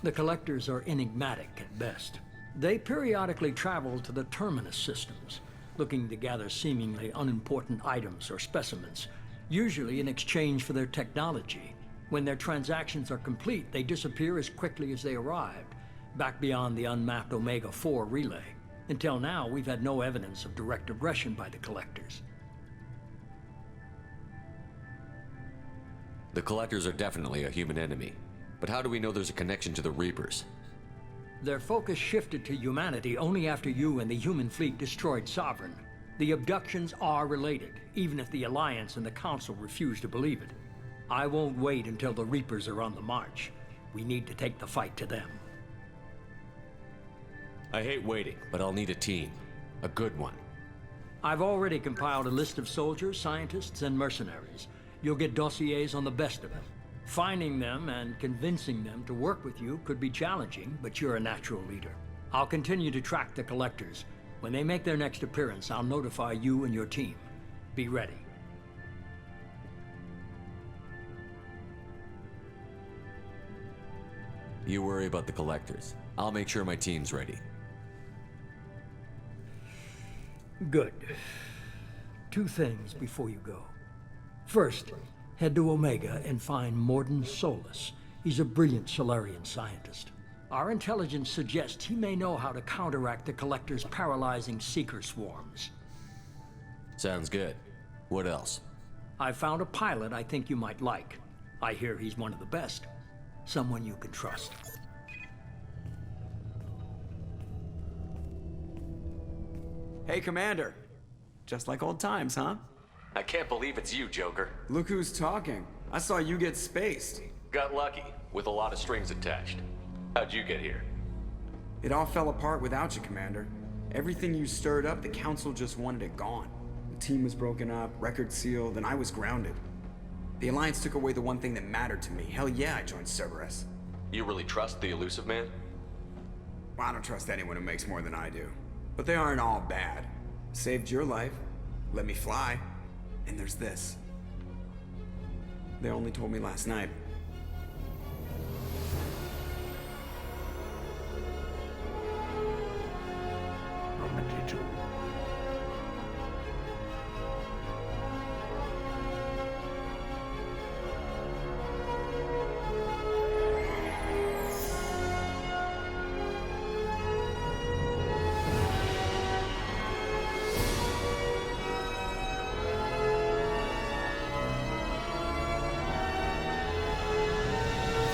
The collectors are enigmatic at best. They periodically travel to the Terminus systems, looking to gather seemingly unimportant items or specimens, usually in exchange for their technology. When their transactions are complete, they disappear as quickly as they arrived, back beyond the unmapped Omega-4 relay. Until now, we've had no evidence of direct aggression by the collectors. The Collectors are definitely a human enemy. But how do we know there's a connection to the Reapers? Their focus shifted to humanity only after you and the human fleet destroyed Sovereign. The abductions are related, even if the Alliance and the Council refuse to believe it. I won't wait until the Reapers are on the march. We need to take the fight to them. I hate waiting, but I'll need a team. A good one. I've already compiled a list of soldiers, scientists, and mercenaries. You'll get dossiers on the best of them. Finding them and convincing them to work with you could be challenging, but you're a natural leader. I'll continue to track the collectors. When they make their next appearance, I'll notify you and your team. Be ready. You worry about the Collectors. I'll make sure my team's ready. Good. Two things before you go. First, head to Omega and find Mordin Solus. He's a brilliant Solarian scientist. Our intelligence suggests he may know how to counteract the Collector's paralyzing Seeker swarms. Sounds good. What else? I found a pilot I think you might like. I hear he's one of the best. Someone you can trust. Hey, Commander. Just like old times, huh? I can't believe it's you, Joker. Look who's talking. I saw you get spaced. Got lucky, with a lot of strings attached. How'd you get here? It all fell apart without you, Commander. Everything you stirred up, the Council just wanted it gone. The team was broken up, record sealed, and I was grounded. The Alliance took away the one thing that mattered to me. Hell yeah, I joined Cerberus. You really trust the Illusive Man? Well, I don't trust anyone who makes more than I do. But they aren't all bad. Saved your life, let me fly, and there's this. They only told me last night.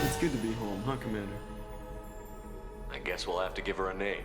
It's good to be home, huh, Commander? I guess we'll have to give her a name.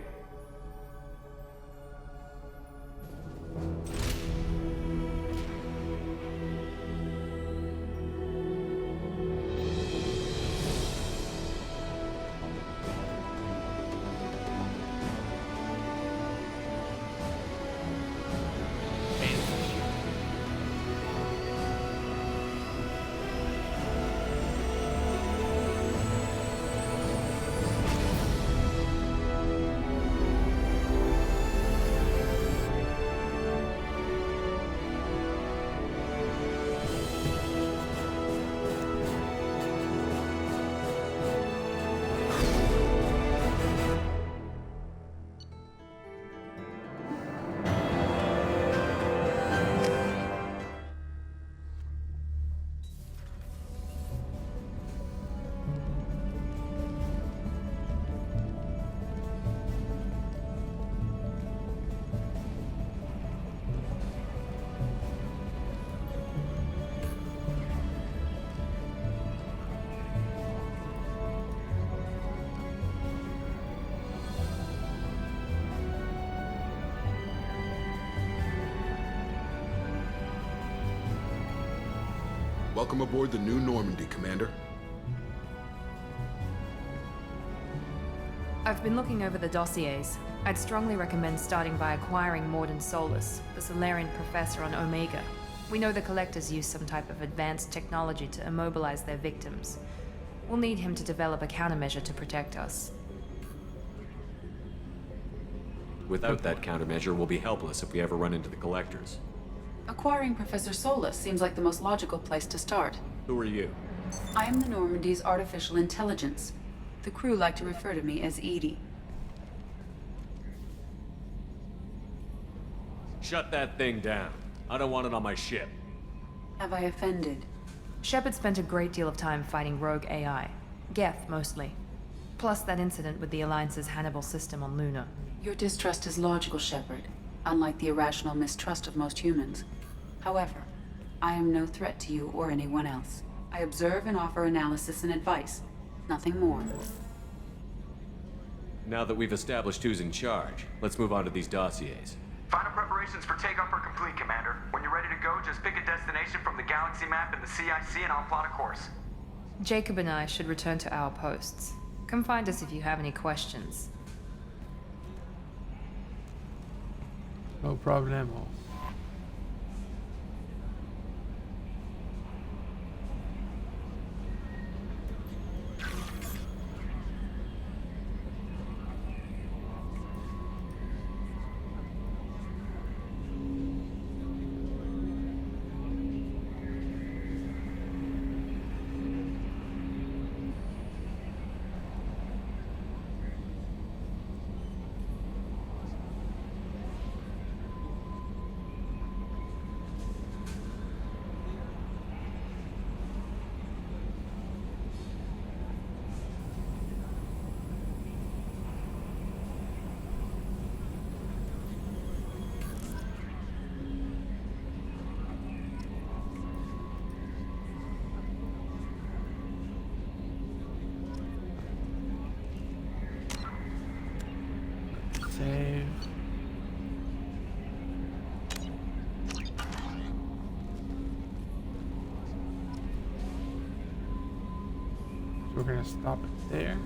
Welcome aboard the New Normandy, Commander. I've been looking over the dossiers. I'd strongly recommend starting by acquiring Mordin Solus, the Solarian professor on Omega. We know the Collectors use some type of advanced technology to immobilize their victims. We'll need him to develop a countermeasure to protect us. Without that countermeasure, we'll be helpless if we ever run into the Collectors. Acquiring Professor Solus seems like the most logical place to start. Who are you? I am the Normandy's artificial intelligence. The crew like to refer to me as Edie. Shut that thing down. I don't want it on my ship. Have I offended? Shepard spent a great deal of time fighting rogue AI. Geth, mostly. Plus that incident with the Alliance's Hannibal system on Luna. Your distrust is logical, Shepard, unlike the irrational mistrust of most humans. However, I am no threat to you or anyone else. I observe and offer analysis and advice. Nothing more. Now that we've established who's in charge, let's move on to these dossiers. Final preparations for takeoff are complete, Commander. When you're ready to go, just pick a destination from the galaxy map in the CIC and I'll plot a course. Jacob and I should return to our posts. Come find us if you have any questions. No problemo. we're gonna stop it there.